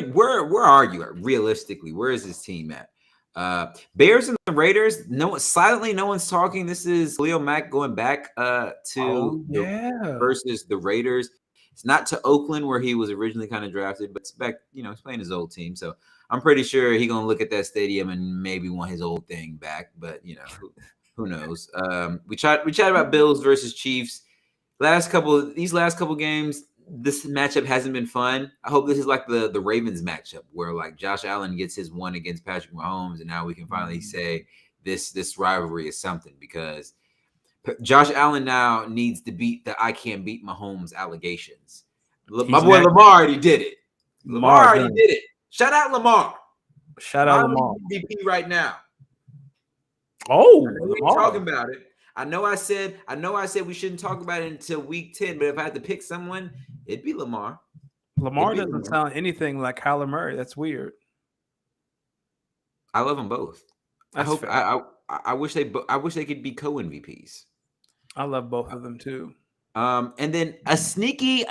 Speaker 2: are you at realistically? Where is this team at? Bears and the Raiders. No one's talking. This is Leo Mack going back versus the Raiders. It's not to Oakland where he was originally kind of drafted, but it's back. He's playing his old team, so I'm pretty sure he's gonna look at that stadium and maybe want his old thing back. But who knows? We chat about Bills versus Chiefs. these last couple games, this matchup hasn't been fun. I hope this is like the Ravens matchup where like Josh Allen gets his one against Patrick Mahomes, and now we can finally say this rivalry is something, because Josh Allen now needs to beat the "I can't beat Mahomes" allegations. My boy Lamar already did it. Lamar already did it. Shout out Lamar.
Speaker 1: Shout out Lamar.
Speaker 2: MVP right now.
Speaker 1: Oh,
Speaker 2: we're talking about it. I know I said we shouldn't talk about it until week 10, but if I had to pick someone, it'd be Lamar.
Speaker 1: Lamar doesn't sound anything like Kyler Murray. That's weird.
Speaker 2: I love them both.
Speaker 1: That's
Speaker 2: I hope I wish they could be co-MVPs.
Speaker 1: I love both of them too.
Speaker 2: And then a sneaky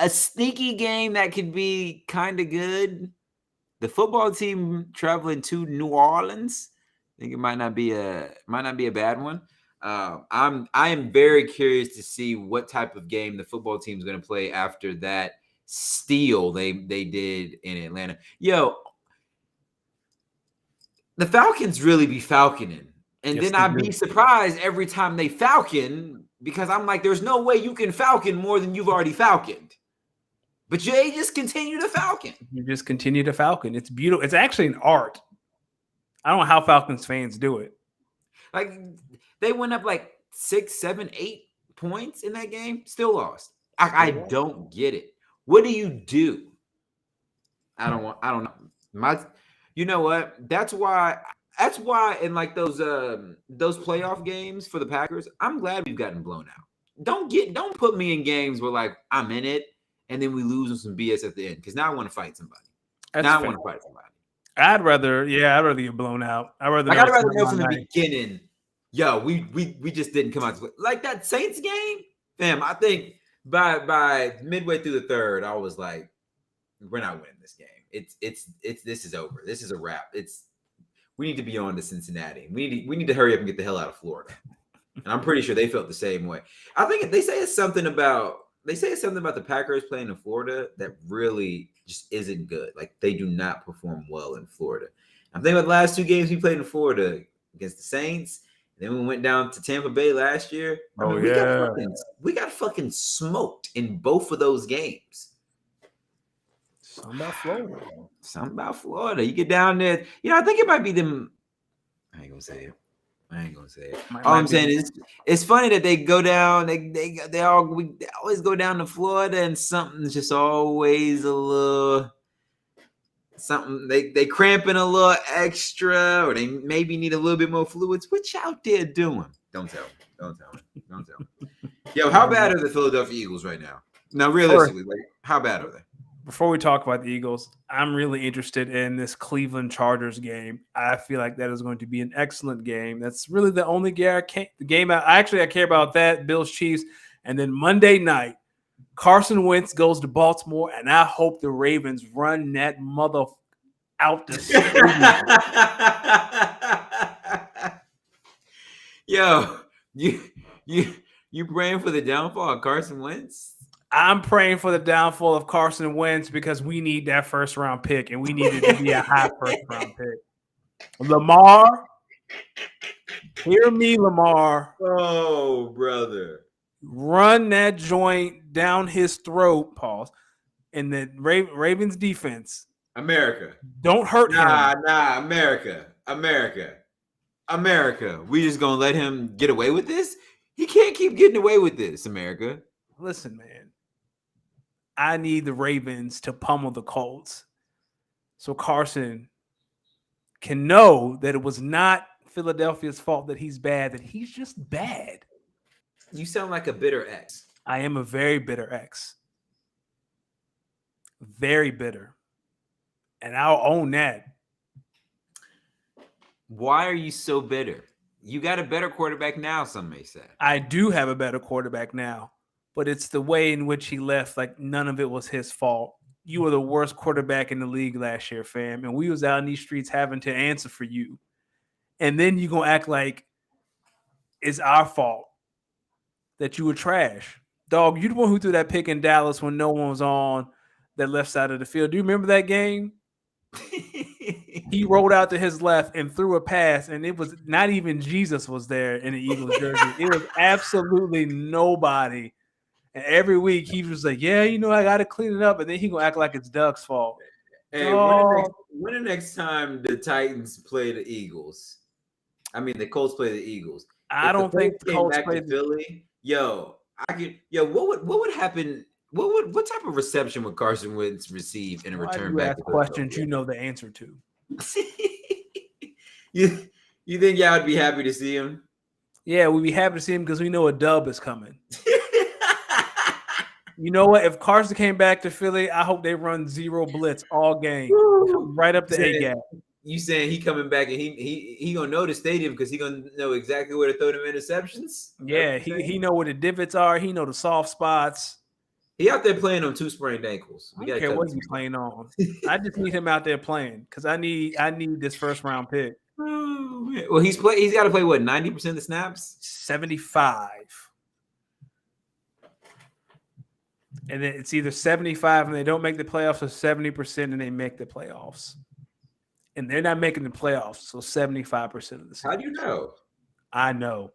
Speaker 2: game that could be kind of good. The football team traveling to New Orleans. I think it might not be a bad one. I am very curious to see what type of game the football team is going to play after that steal they did in Atlanta. Yo, the Falcons really be falconing, and then I'd be surprised every time they falcon, because I'm like, there's no way you can falcon more than you've already falconed. But they just continue to falcon.
Speaker 1: You just continue to falcon. It's beautiful. It's actually an art. I don't know how Falcons fans do it.
Speaker 2: Like, they went up like 6, 7, 8 points in that game, still lost. I don't get it. What do you do? I don't know. You know what? That's why in like those playoff games for the Packers, I'm glad we've gotten blown out. Don't put me in games where like I'm in it and then we lose on some BS at the end, because now I want to fight somebody.
Speaker 1: I'd rather get blown out. I'd rather
Speaker 2: know from the beginning. Yo, we just didn't come out to play. Like that Saints game, fam. I think by midway through the third, I was like, we're not winning this game. This is over. This is a wrap. We need to be on to Cincinnati. We need to hurry up and get the hell out of Florida. And I'm pretty sure they felt the same way. I think they say it's something about the Packers playing in Florida that really just isn't good. Like, they do not perform well in Florida. I'm thinking about the last 2 games we played in Florida against the Saints. Then we went down to Tampa Bay last year. We got fucking smoked in both of those games.
Speaker 1: Something about Florida.
Speaker 2: You get down there. You know, I think it might be them. I ain't gonna say it. All I'm saying is, it's funny that they go down. We always go down to Florida, and something's just always a little something. They cramping a little extra, or they maybe need a little bit more fluids. What you out there doing? Don't tell me. Yo, how bad are the Philadelphia Eagles right now? Now, realistically, how bad are they?
Speaker 1: Before we talk about the Eagles, I'm really interested in this Cleveland Chargers game. I feel like that is going to be an excellent game. That's really the only game I care about. That Bills Chiefs, and then Monday night, Carson Wentz goes to Baltimore, and I hope the Ravens run that mother out the stadium.
Speaker 2: Yo, you praying for the downfall of Carson Wentz?
Speaker 1: I'm praying for the downfall of Carson Wentz, because we need that first-round pick, and we need it to be a high first-round pick. Lamar, hear me, Lamar.
Speaker 2: Oh, brother.
Speaker 1: Run that joint down his throat, pause, in the Ravens defense.
Speaker 2: America.
Speaker 1: Don't hurt him.
Speaker 2: Nah, America. We just going to let him get away with this? He can't keep getting away with this, America.
Speaker 1: Listen, man. I need the Ravens to pummel the Colts so Carson can know that it was not Philadelphia's fault that he's bad, that he's just bad.
Speaker 2: You sound like a bitter ex.
Speaker 1: I am a very bitter ex. Very bitter. And I'll own that.
Speaker 2: Why are you so bitter? You got a better quarterback now, some may say.
Speaker 1: I do have a better quarterback now. But it's the way in which he left. Like, none of it was his fault. You were the worst quarterback in the league last year, fam. And we was out in these streets having to answer for you. And then you're going to act like it's our fault that you were trash. Dog, you the one who threw that pick in Dallas when no one was on that left side of the field. Do you remember that game? He rolled out to his left and threw a pass, and it was not even Jesus was there in the Eagles jersey. It was absolutely nobody. And every week he was like, "Yeah, I got to clean it up," and then he gonna act like it's Doug's fault.
Speaker 2: Hey,
Speaker 1: Dog,
Speaker 2: when the next time the Titans play the Eagles? I mean, the Colts play the Eagles.
Speaker 1: I
Speaker 2: If the
Speaker 1: don't think
Speaker 2: Colts
Speaker 1: the
Speaker 2: came
Speaker 1: Colts
Speaker 2: back to
Speaker 1: played.
Speaker 2: Philly, what would happen? What type of reception would Carson Wentz receive in a
Speaker 1: Why do
Speaker 2: return
Speaker 1: you
Speaker 2: back
Speaker 1: ask
Speaker 2: to
Speaker 1: questions you
Speaker 2: Philadelphia?
Speaker 1: know the answer to?
Speaker 2: you you think y'all would be happy to see him?
Speaker 1: Yeah, we'd be happy to see him because we know a dub is coming. You know what? If Carson came back to Philly, I hope they run zero blitz all game, right up the A gap.
Speaker 2: You saying he coming back and he gonna know the stadium because he gonna know exactly where to throw them interceptions?
Speaker 1: Yeah, he know where the divots are. He know the soft spots.
Speaker 2: He out there playing on 2 sprained ankles.
Speaker 1: I
Speaker 2: We
Speaker 1: don't
Speaker 2: gotta
Speaker 1: care
Speaker 2: cut
Speaker 1: what
Speaker 2: him
Speaker 1: he's
Speaker 2: some
Speaker 1: playing on. I just need him out there playing because I need this first round pick.
Speaker 2: Oh, man. Well, he's got to play what 90% of the snaps.
Speaker 1: 75. And then it's either 75 and they don't make the playoffs or 70% and they make the playoffs. And they're not making the playoffs, so 75% of the season.
Speaker 2: How do you know?
Speaker 1: I know.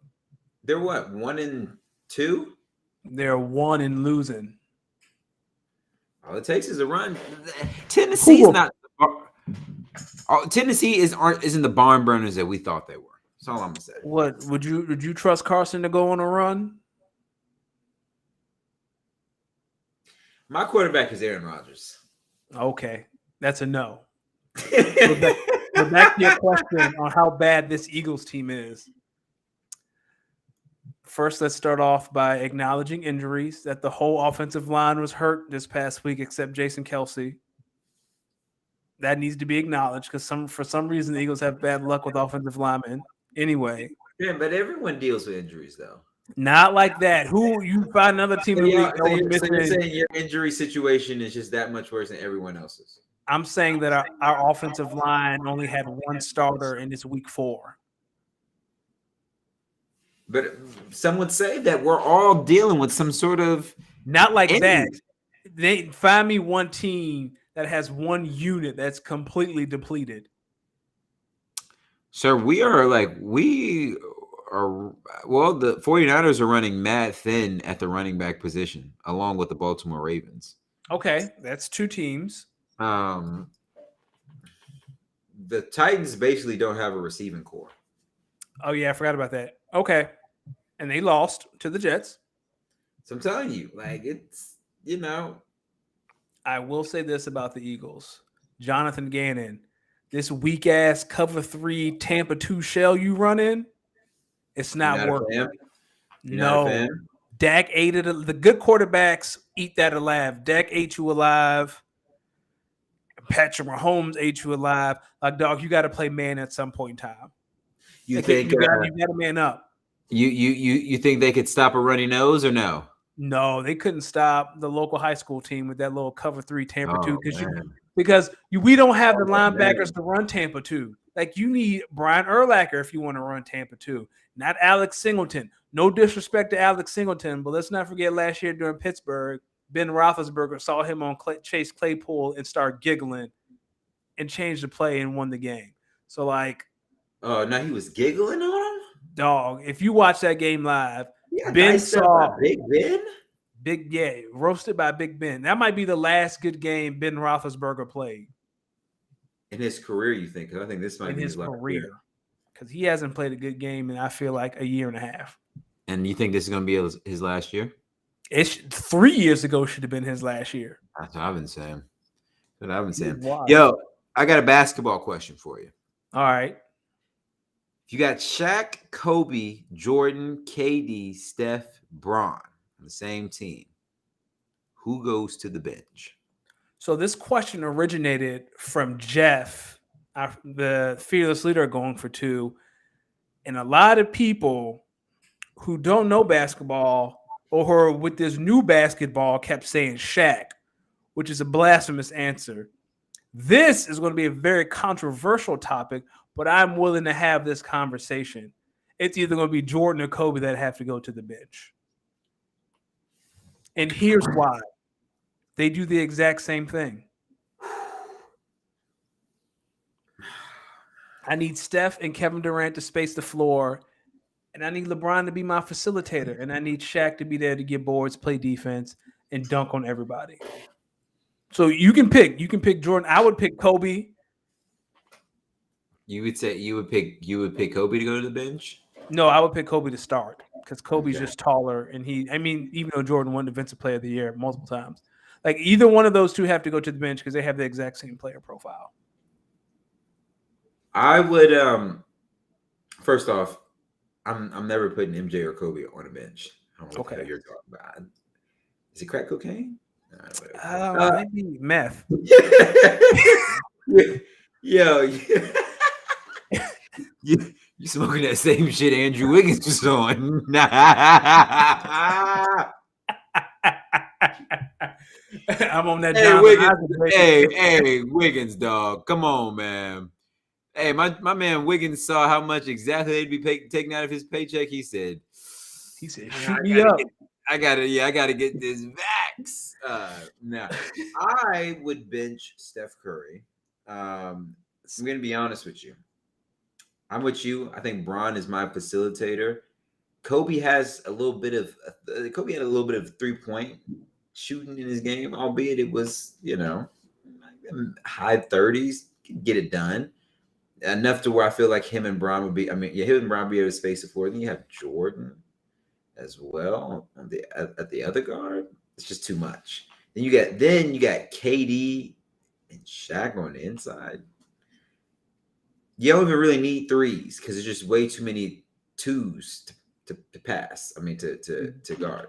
Speaker 2: They're what, 1-2?
Speaker 1: They're 1 and losing.
Speaker 2: All it takes is a run. Tennessee's not. Tennessee isn't the barn burners that we thought they were. That's all I'm gonna say.
Speaker 1: What would you trust Carson to go on a run?
Speaker 2: My quarterback is Aaron Rodgers.
Speaker 1: Okay, that's a no. But back to your question on how bad this Eagles team is. First, let's start off by acknowledging injuries, that the whole offensive line was hurt this past week except Jason Kelsey. That needs to be acknowledged because for some reason the Eagles have bad luck with offensive linemen. Anyway.
Speaker 2: Yeah, but everyone deals with injuries though.
Speaker 1: Not like that. Who you find another team in the league
Speaker 2: so you're saying your injury situation is just that much worse than everyone else's?
Speaker 1: I'm saying that our offensive line only had one starter in this week 4.
Speaker 2: But some would say that we're all dealing with some sort of
Speaker 1: not like injury. That. They find me one team that has one unit that's completely depleted.
Speaker 2: Sir, the 49ers are running mad thin at the running back position, along with the Baltimore Ravens.
Speaker 1: Okay, that's 2 teams.
Speaker 2: The Titans basically don't have a receiving core.
Speaker 1: Oh, yeah, I forgot about that. Okay. And they lost to the Jets.
Speaker 2: So I'm telling you, it's,
Speaker 1: I will say this about the Eagles. Jonathan Gannon, this weak-ass cover 3 Tampa 2 shell you run in, it's not working. No. Dak ate it. The good quarterbacks eat that alive. Dak ate you alive. Patrick Mahomes ate you alive. Like, dog, you got to play man at some point in time.
Speaker 2: You think
Speaker 1: you got to man up?
Speaker 2: You think they could stop a runny nose or no?
Speaker 1: No, they couldn't stop the local high school team with that little cover 3 Tampa 2 because we don't have the linebackers to run Tampa 2. Like, you need Brian Urlacher if you want to run Tampa 2, not Alex Singleton. No disrespect to Alex Singleton, but let's not forget last year during Pittsburgh, Ben Roethlisberger saw him on Chase Claypool and started giggling and changed the play and won the game. So, like,
Speaker 2: oh, now he was giggling on him?
Speaker 1: Dog, if you watch that game live, Ben saw
Speaker 2: Big Ben?
Speaker 1: Roasted by Big Ben. That might be the last good game Ben Roethlisberger played.
Speaker 2: In his career, you think? Because I think this might be his career.
Speaker 1: Because he hasn't played a good game in, I feel like, a year and a half.
Speaker 2: And you think this is going to be his last year?
Speaker 1: 3 years ago should have been his last year.
Speaker 2: That's what I've been saying. Yo, I got a basketball question for you.
Speaker 1: All right.
Speaker 2: You got Shaq, Kobe, Jordan, KD, Steph, Bron on the same team. Who goes to the bench?
Speaker 1: So this question originated from Jeff, the fearless leader, going for 2. And a lot of people who don't know basketball or who are with this new basketball kept saying Shaq, which is a blasphemous answer. This is going to be a very controversial topic, but I'm willing to have this conversation. It's either going to be Jordan or Kobe that have to go to the bench. And here's why. They do the exact same thing. I need Steph and Kevin Durant to space the floor and I need LeBron to be my facilitator, and I need Shaq to be there to get boards, play defense, and dunk on everybody. So you can pick. You can pick Jordan. I would pick Kobe.
Speaker 2: You would say you would pick Kobe to go to the bench?
Speaker 1: No, I would pick Kobe to start because Kobe's
Speaker 2: Okay.
Speaker 1: just taller, and even though Jordan won Defensive Player of the Year multiple times, like either one of those two have to go to the bench because they have the exact same player profile.
Speaker 2: I would first off, I'm never putting MJ or Kobe on a bench. I don't know what the hell you're talking about. Is it crack cocaine?
Speaker 1: Maybe meth.
Speaker 2: Yo, you smoking that same shit Andrew Wiggins was on.
Speaker 1: I'm on that.
Speaker 2: Hey, Wiggins. Hey, Wiggins, dog. Come on, man. Hey, my man Wiggins saw how much exactly they'd be taking out of his paycheck. He said,
Speaker 1: shoot me up.
Speaker 2: I gotta get this vax. Now, I would bench Steph Curry. I'm gonna be honest with you. I'm with you. I think Bron is my facilitator. Kobe had a little bit of 3-point shooting in his game, albeit it was, high 30s, get it done. Enough to where I feel like him and Bron would be. Him and Bron would be able to space the floor. Then you have Jordan as well at the other guard. It's just too much. Then you got KD and Shaq on the inside. You don't even really need threes because there's just way too many twos to pass. To guard.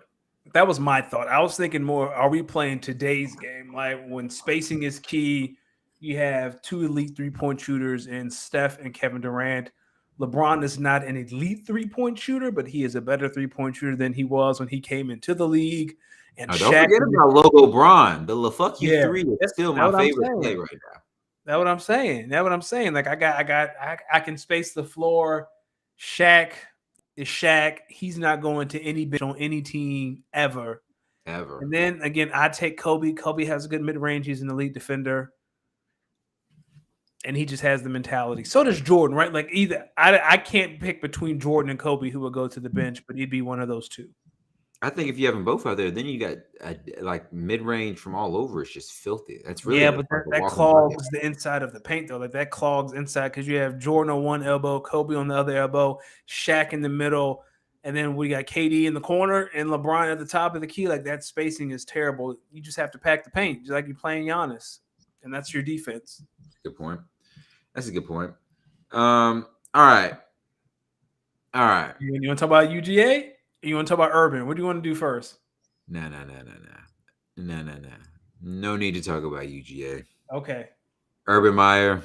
Speaker 1: That was my thought. I was thinking more, are we playing today's game? Like when spacing is key, you have two elite 3-point shooters in Steph and Kevin Durant. LeBron is not an elite 3-point shooter, but he is a better 3-point shooter than he was when he came into the league. And
Speaker 2: don't forget about Logo Bron. The fuck you three is still my favorite play right now.
Speaker 1: That's what I'm saying. Like I can space the floor. Shaq is Shaq. He's not going to any bench on any team ever. And then again, I take Kobe. Kobe has a good mid-range. He's an elite defender. And he just has the mentality. So does Jordan, right? Like either I can't pick between Jordan and Kobe who would go to the bench, but he'd be one of those two.
Speaker 2: I think if you have them both out there, then you got like mid-range from all over. It's just filthy. That's really
Speaker 1: but that clogs the inside of the paint though. Like that clogs inside because you have Jordan on one elbow, Kobe on the other elbow, Shaq in the middle, and then we got KD in the corner and LeBron at the top of the key. Like that spacing is terrible. You just have to pack the paint, just like you're playing Giannis, and that's your defense.
Speaker 2: Good point. That's a good point. All right.
Speaker 1: You want to talk about UGA? You want to talk about Urban? What do you want to do first?
Speaker 2: No. No need to talk about UGA.
Speaker 1: Okay.
Speaker 2: Urban Meyer.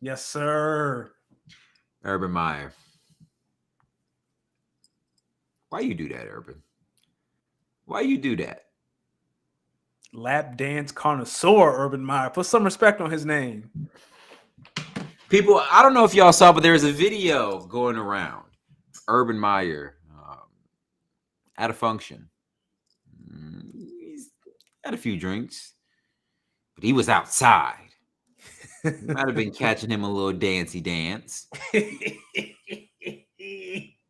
Speaker 1: Yes, sir.
Speaker 2: Urban Meyer. Why you do that, Urban? Why you do that?
Speaker 1: Lap dance connoisseur, Urban Meyer. Put some respect on his name.
Speaker 2: People, I don't know if y'all saw, but there's a video going around. Urban Meyer at a function. He's had a few drinks, but he was outside. Might have been catching him a little dancey dance.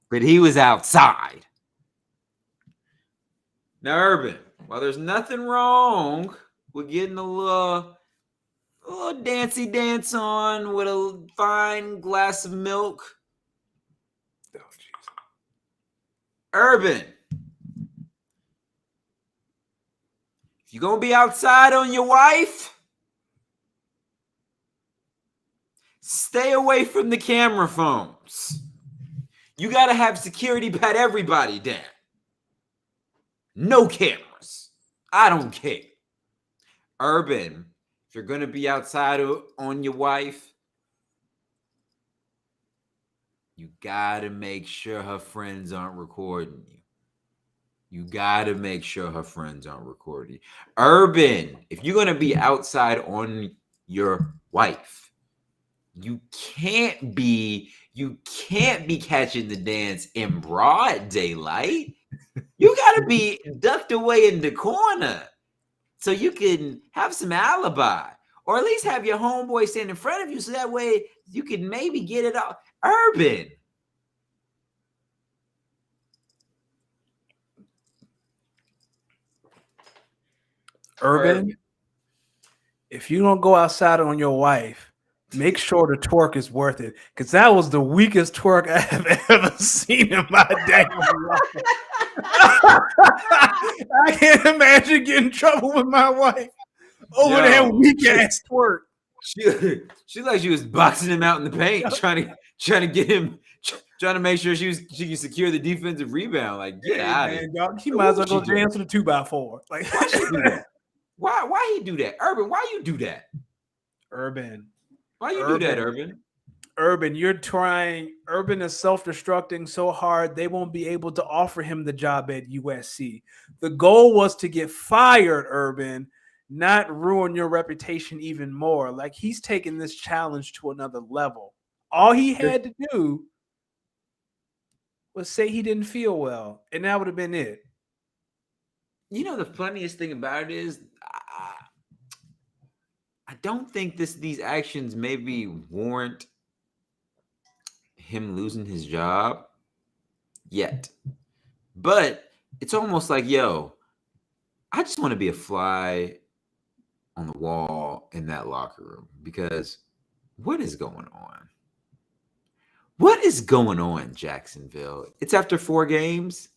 Speaker 2: But he was outside. Now, Urban, while there's nothing wrong with getting a little dancey dance on with a fine glass of milk. Oh, jeez. Urban, if you're going to be outside on your wife, stay away from the camera phones. You got to have security pat everybody down. No cameras. I don't care. Urban, if you're going to be outside on your wife, you got to make sure her friends aren't recording you. You got to make sure her friends aren't recording you. Urban, if you're going to be outside on your wife, you can't be catching the dance in broad daylight. You got to be ducked away in the corner so you can have some alibi, or at least have your homeboy stand in front of you so that way you can maybe get it out. Urban,
Speaker 1: Urban, if you don't go outside on your wife, make sure the twerk is worth it. Because that was the weakest twerk I have ever seen in my damn life. I can't imagine getting in trouble with my wife over that weak ass twerk.
Speaker 2: She like she was boxing him out in the paint, trying to get him, trying to make sure she can secure the defensive rebound. Like, get out of here.
Speaker 1: Dog, she might as well go dance to the 2x4. Like,
Speaker 2: why she do that? Why he do that? Urban, why you do that?
Speaker 1: Urban.
Speaker 2: Why you do that, Urban?
Speaker 1: Urban, you're trying. Urban is self-destructing so hard they won't be able to offer him the job at USC. The goal was to get fired, Urban, not ruin your reputation even more. Like, he's taking this challenge to another level. All he had to do was say he didn't feel well, and that would have been it.
Speaker 2: You know, the funniest thing about it is I don't think these actions maybe warrant him losing his job yet. But it's almost like, yo, I just want to be a fly on the wall in that locker room, because what is going on? What is going on, Jacksonville? It's after 4 games.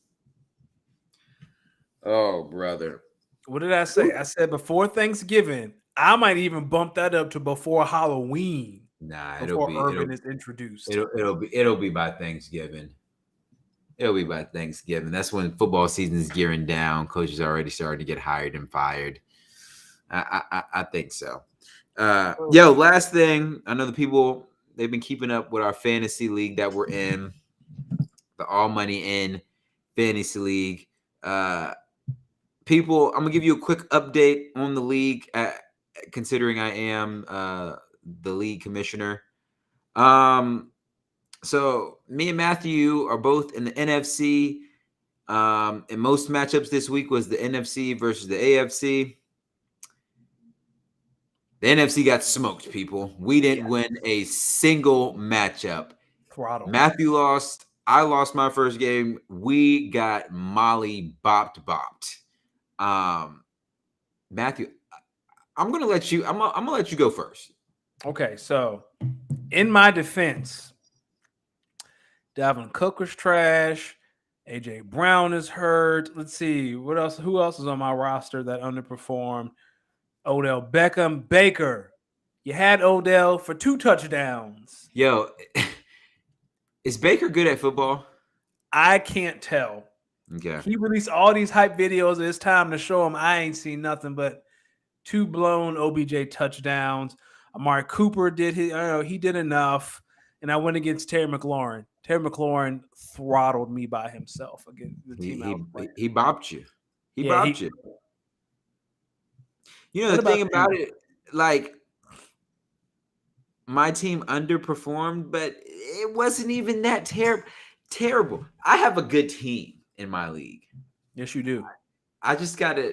Speaker 2: Oh, brother.
Speaker 1: What did I say? I said before Thanksgiving. I might even bump that up to before Halloween.
Speaker 2: Nah,
Speaker 1: Urban is introduced.
Speaker 2: It'll be by Thanksgiving. It'll be by Thanksgiving. That's when football season is gearing down. Coaches are already starting to get hired and fired. I think so. Yo, last thing. I know the people, they've been keeping up with our fantasy league that we're in, the All Money In Fantasy League. People, I'm gonna give you a quick update on the league, considering I am the league commissioner. So me and Matthew are both in the NFC. And most matchups this week was the NFC versus the AFC. The NFC got smoked, people. We didn't win a single matchup.
Speaker 1: Throttle.
Speaker 2: Matthew lost. I lost my first game. We got molly bopped. Matthew, I'm gonna let you. I'm gonna let you go first.
Speaker 1: Okay, so in my defense, Dalvin Cook was trash. AJ Brown is hurt. Let's see what else. Who else is on my roster that underperformed? Odell Beckham Baker. You had Odell for 2 touchdowns.
Speaker 2: Yo, is Baker good at football?
Speaker 1: I can't tell.
Speaker 2: Okay.
Speaker 1: He released all these hype videos. It's time to show him I ain't seen nothing but 2 blown OBJ touchdowns. Amari Cooper did he did enough. And I went against Terry McLaurin. Terry McLaurin throttled me by himself against the team.
Speaker 2: He bopped you. He bopped you. You know, the thing about it, like, my team underperformed, but it wasn't even that terrible. I have a good team in my league.
Speaker 1: Yes, you do.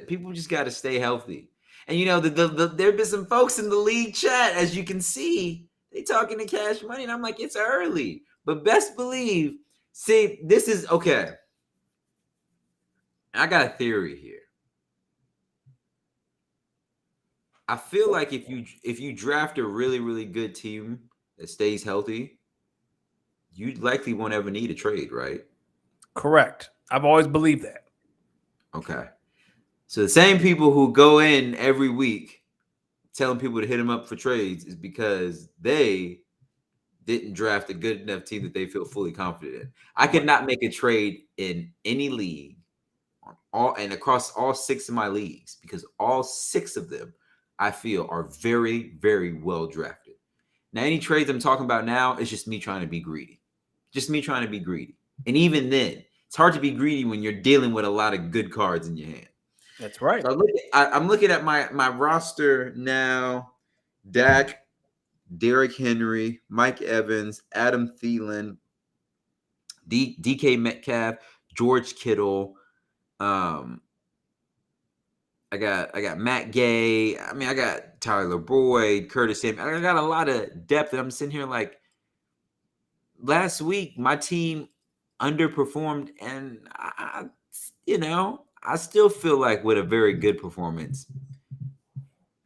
Speaker 2: People just gotta stay healthy. And you know, there have been some folks in the league chat, as you can see, they talking to Cash Money, and I'm like, it's early. But best believe, see, this is okay. I got a theory here. I feel like if you draft a really, really good team that stays healthy, you likely won't ever need a trade, right?
Speaker 1: Correct. I've always believed that.
Speaker 2: Okay. So the same people who go in every week telling people to hit them up for trades is because they didn't draft a good enough team that they feel fully confident in. I could not make a trade in any league across all 6 of my leagues, because all 6 of them I feel are very, very well drafted. Now, any trades I'm talking about now is just me trying to be greedy. And even then, it's hard to be greedy when you're dealing with a lot of good cards in your hand.
Speaker 1: That's right.
Speaker 2: So I'm looking at my roster now. Dak, Derrick Henry, Mike Evans, Adam Thielen, DK Metcalf, George Kittle. I got Matt Gay. I mean, I got Tyler Boyd, Curtis Samuel. I got a lot of depth. And I'm sitting here like, last week my team underperformed, and I still feel like with a very good performance,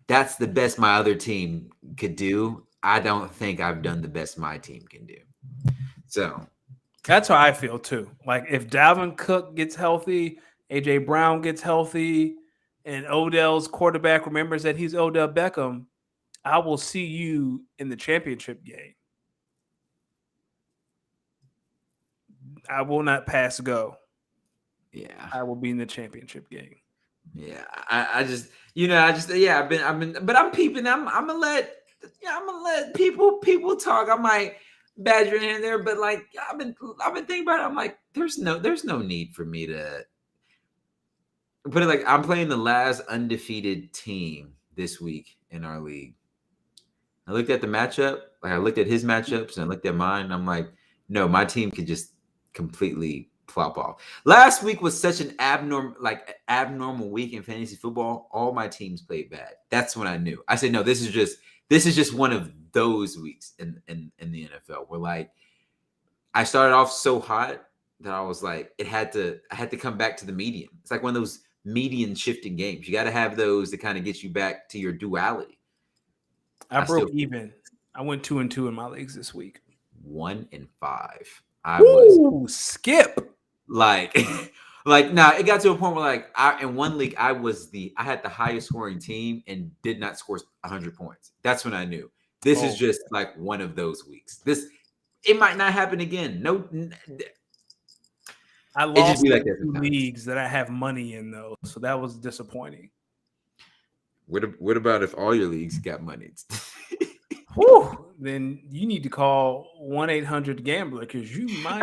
Speaker 2: that's the best my other team could do. I don't think I've done the best my team can do. So
Speaker 1: That's how I feel too. Like if Dalvin Cook gets healthy, AJ Brown gets healthy, and Odell's quarterback remembers that he's Odell Beckham, I will see you in the championship game. I will not pass go.
Speaker 2: yeah.
Speaker 1: I will be in the championship game.
Speaker 2: Yeah, I just, yeah, I've been, but I'm peeping. I'm gonna let people talk. I might badger in here and there, but like I've been thinking about it. I'm like, there's no need for me to put it like I'm playing the last undefeated team this week in our league. I looked at the matchup, like I looked at his matchups and I looked at mine, and I'm like, no, my team could just completely plop off. Last week was such an abnormal week in fantasy football. All my teams played bad. That's when I knew. I said, no, this is just one of those weeks in the NFL where like I started off so hot that I was like, I had to come back to the median. It's like one of those median shifting games. You got to have those to kind of get you back to your duality.
Speaker 1: I broke even. I went 2-2 in my leagues this week.
Speaker 2: 1-5.
Speaker 1: Was skip.
Speaker 2: Like nah, it got to a point where like in one league I had the highest scoring team and did not score 100 points. That's when I knew this is just like one of those weeks. It might not happen again. No,
Speaker 1: I lost like 2 leagues that I have money in though, so that was disappointing.
Speaker 2: What about if all your leagues got money?
Speaker 1: Whew, then you need to call 1-800-GAMBLER because you might.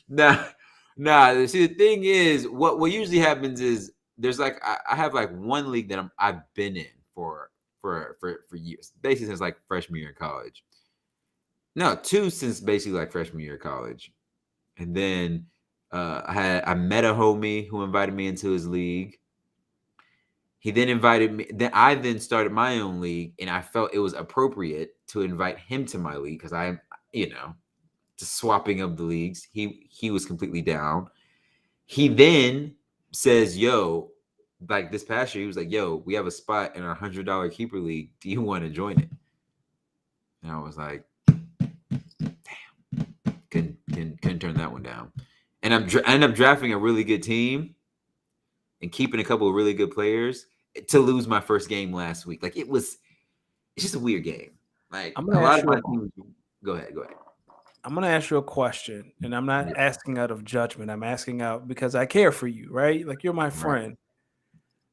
Speaker 2: Nah. See, the thing is, what usually happens is there's like I have like one league that I've been in for years, basically since like freshman year in college. No, 2 since basically like freshman year of college, and then I met a homie who invited me into his league. He then invited me. Then I started my own league, and I felt it was appropriate to invite him to my league because I'm, just swapping of the leagues. He was completely down. He then says, "Yo, like this past year, he was like, yo, we have a spot in our $100 keeper league. Do you want to join it?" And I was like, damn, couldn't turn that one down. And I ended up drafting a really good team and keeping a couple of really good players to lose my first game last week. Like it's just a weird game. Like a lot of my teams. Go ahead.
Speaker 1: I'm going to ask you a question, and I'm not asking out of judgment. I'm asking out because I care for you, right? Like you're my friend. Right.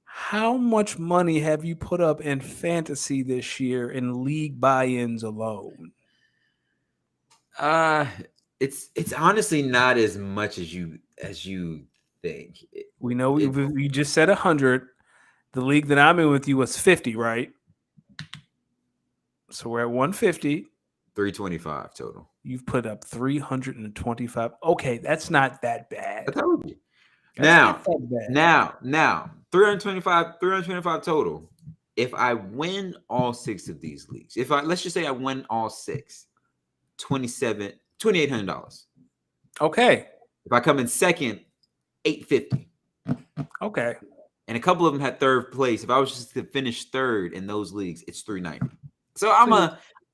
Speaker 1: How much money have you put up in fantasy this year in league buy-ins alone?
Speaker 2: It's honestly not as much as you think.
Speaker 1: We know we just said 100. The league that I'm in with you was 50, right? So we're at 150.
Speaker 2: 325 total.
Speaker 1: You've put up 325. Okay, that's not that bad.
Speaker 2: I told you. Now, 325 total. If I win all 6 of these leagues, let's just say I win all 6, $2,800.
Speaker 1: Okay.
Speaker 2: If I come in second, $850.
Speaker 1: Okay.
Speaker 2: And a couple of them had third place. If I was just to finish third in those leagues, it's $390. So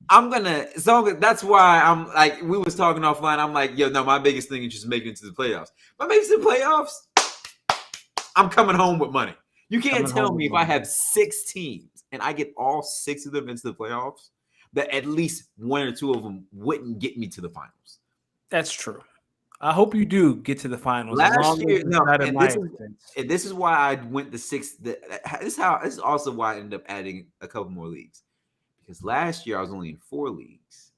Speaker 2: that's why I'm like, we was talking offline. I'm like, yo, no, my biggest thing is just making it to the playoffs. If I make it to the playoffs, I'm coming home with money. You can't tell me if I have 6 teams and I get all 6 of them into the playoffs, that at least 1 or 2 of them wouldn't get me to the finals.
Speaker 1: That's true. I hope you do get to the finals.
Speaker 2: Last year, this is why I went the 6. This is also why I ended up adding a couple more leagues. Because last year I was only in 4 leagues,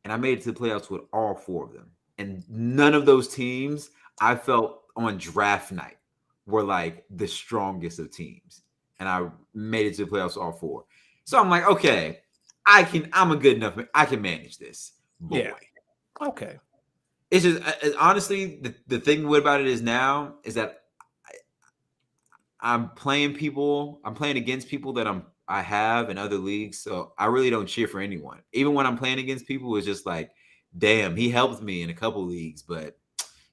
Speaker 2: and I made it to the playoffs with all 4 of them. And none of those teams I felt on draft night were like the strongest of teams. And I made it to the playoffs all 4. So I'm like, okay, I'm a good enough. I can manage this. Boy.
Speaker 1: Yeah. Okay.
Speaker 2: It's just honestly, the thing about it is now is that I'm playing against people that I have in other leagues, so I really don't cheer for anyone. Even when I'm playing against people, it's just like, damn, he helped me in a couple leagues, but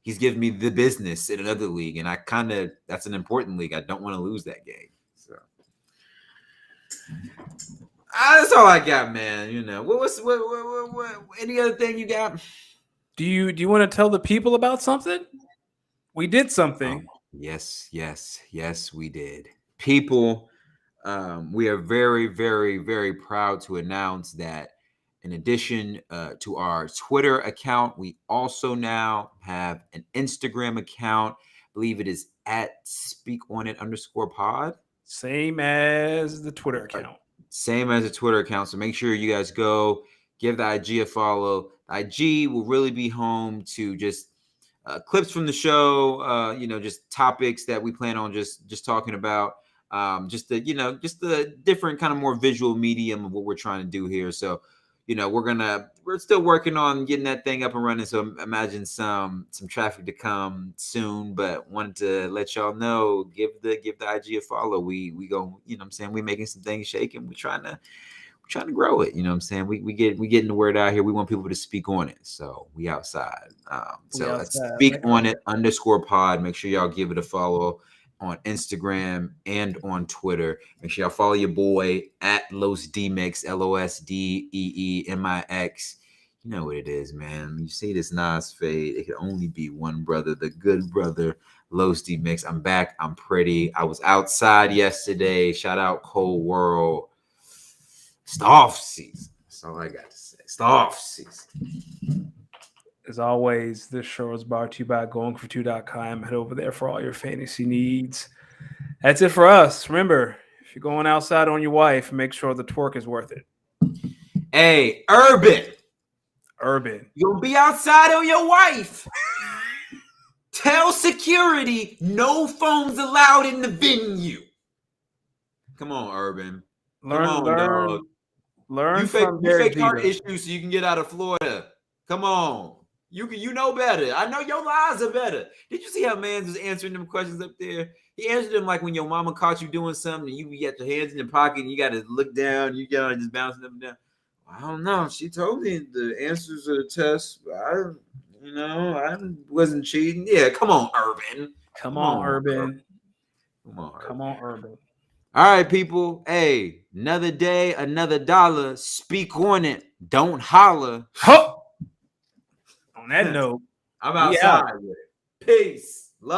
Speaker 2: he's given me the business in another league, and that's an important league. I don't want to lose that game. So that's all I got, man. You know, what any other thing you got?
Speaker 1: Do you want to tell the people about something? We did something.
Speaker 2: Yes, we did. People, we are very, very, very proud to announce that in addition to our Twitter account, we also now have an Instagram account. I believe it is at speakonit_pod.
Speaker 1: Same as the Twitter account.
Speaker 2: Same as a Twitter account. So make sure you guys go give the IG a follow. The IG will really be home to just clips from the show, just topics that we plan on just talking about, just the different kind of more visual medium of what we're trying to do here. So, we're still working on getting that thing up and running. So imagine some traffic to come soon, but wanted to let y'all know, give the IG a follow. We go, we making some things shake, and we're trying to grow it. You know what I'm saying? We getting the word out here. We want people to speak on it. So we outside. Let's speak on it _pod. Make sure y'all give it a follow on Instagram and on Twitter. Make sure y'all follow your boy at Los Demix, LOSDEEMIX. You know what it is, man. You see this Nas fade, it can only be one brother, the good brother, Los Demix. I'm back. I'm pretty. I was outside yesterday. Shout out Cold World. It's the off season. That's all I got to say. It's the off season.
Speaker 1: As always, this show is brought to you by goingfor2.com. Head over there for all your fantasy needs. That's it for us. Remember, if you're going outside on your wife, make sure the twerk is worth it.
Speaker 2: Hey, Urban.
Speaker 1: You'll
Speaker 2: be outside on your wife. Tell security no phones allowed in the venue. Come on, Urban.
Speaker 1: Learn
Speaker 2: you fake heart issues so you can get out of Florida. Come on. You know better. I know your lies are better. Did you see how man was answering them questions up there? He answered them like when your mama caught you doing something and you got your hands in your pocket and you got to look down. You got to just bouncing up and down. I don't know. She told me the answers of the test. I wasn't cheating. Yeah, come on, Urban.
Speaker 1: Come on, Urban.
Speaker 2: All right, people. Hey, another day, another dollar. Speak on it. Don't holler.
Speaker 1: Huh. On that note,
Speaker 2: I'm outside with it. Peace.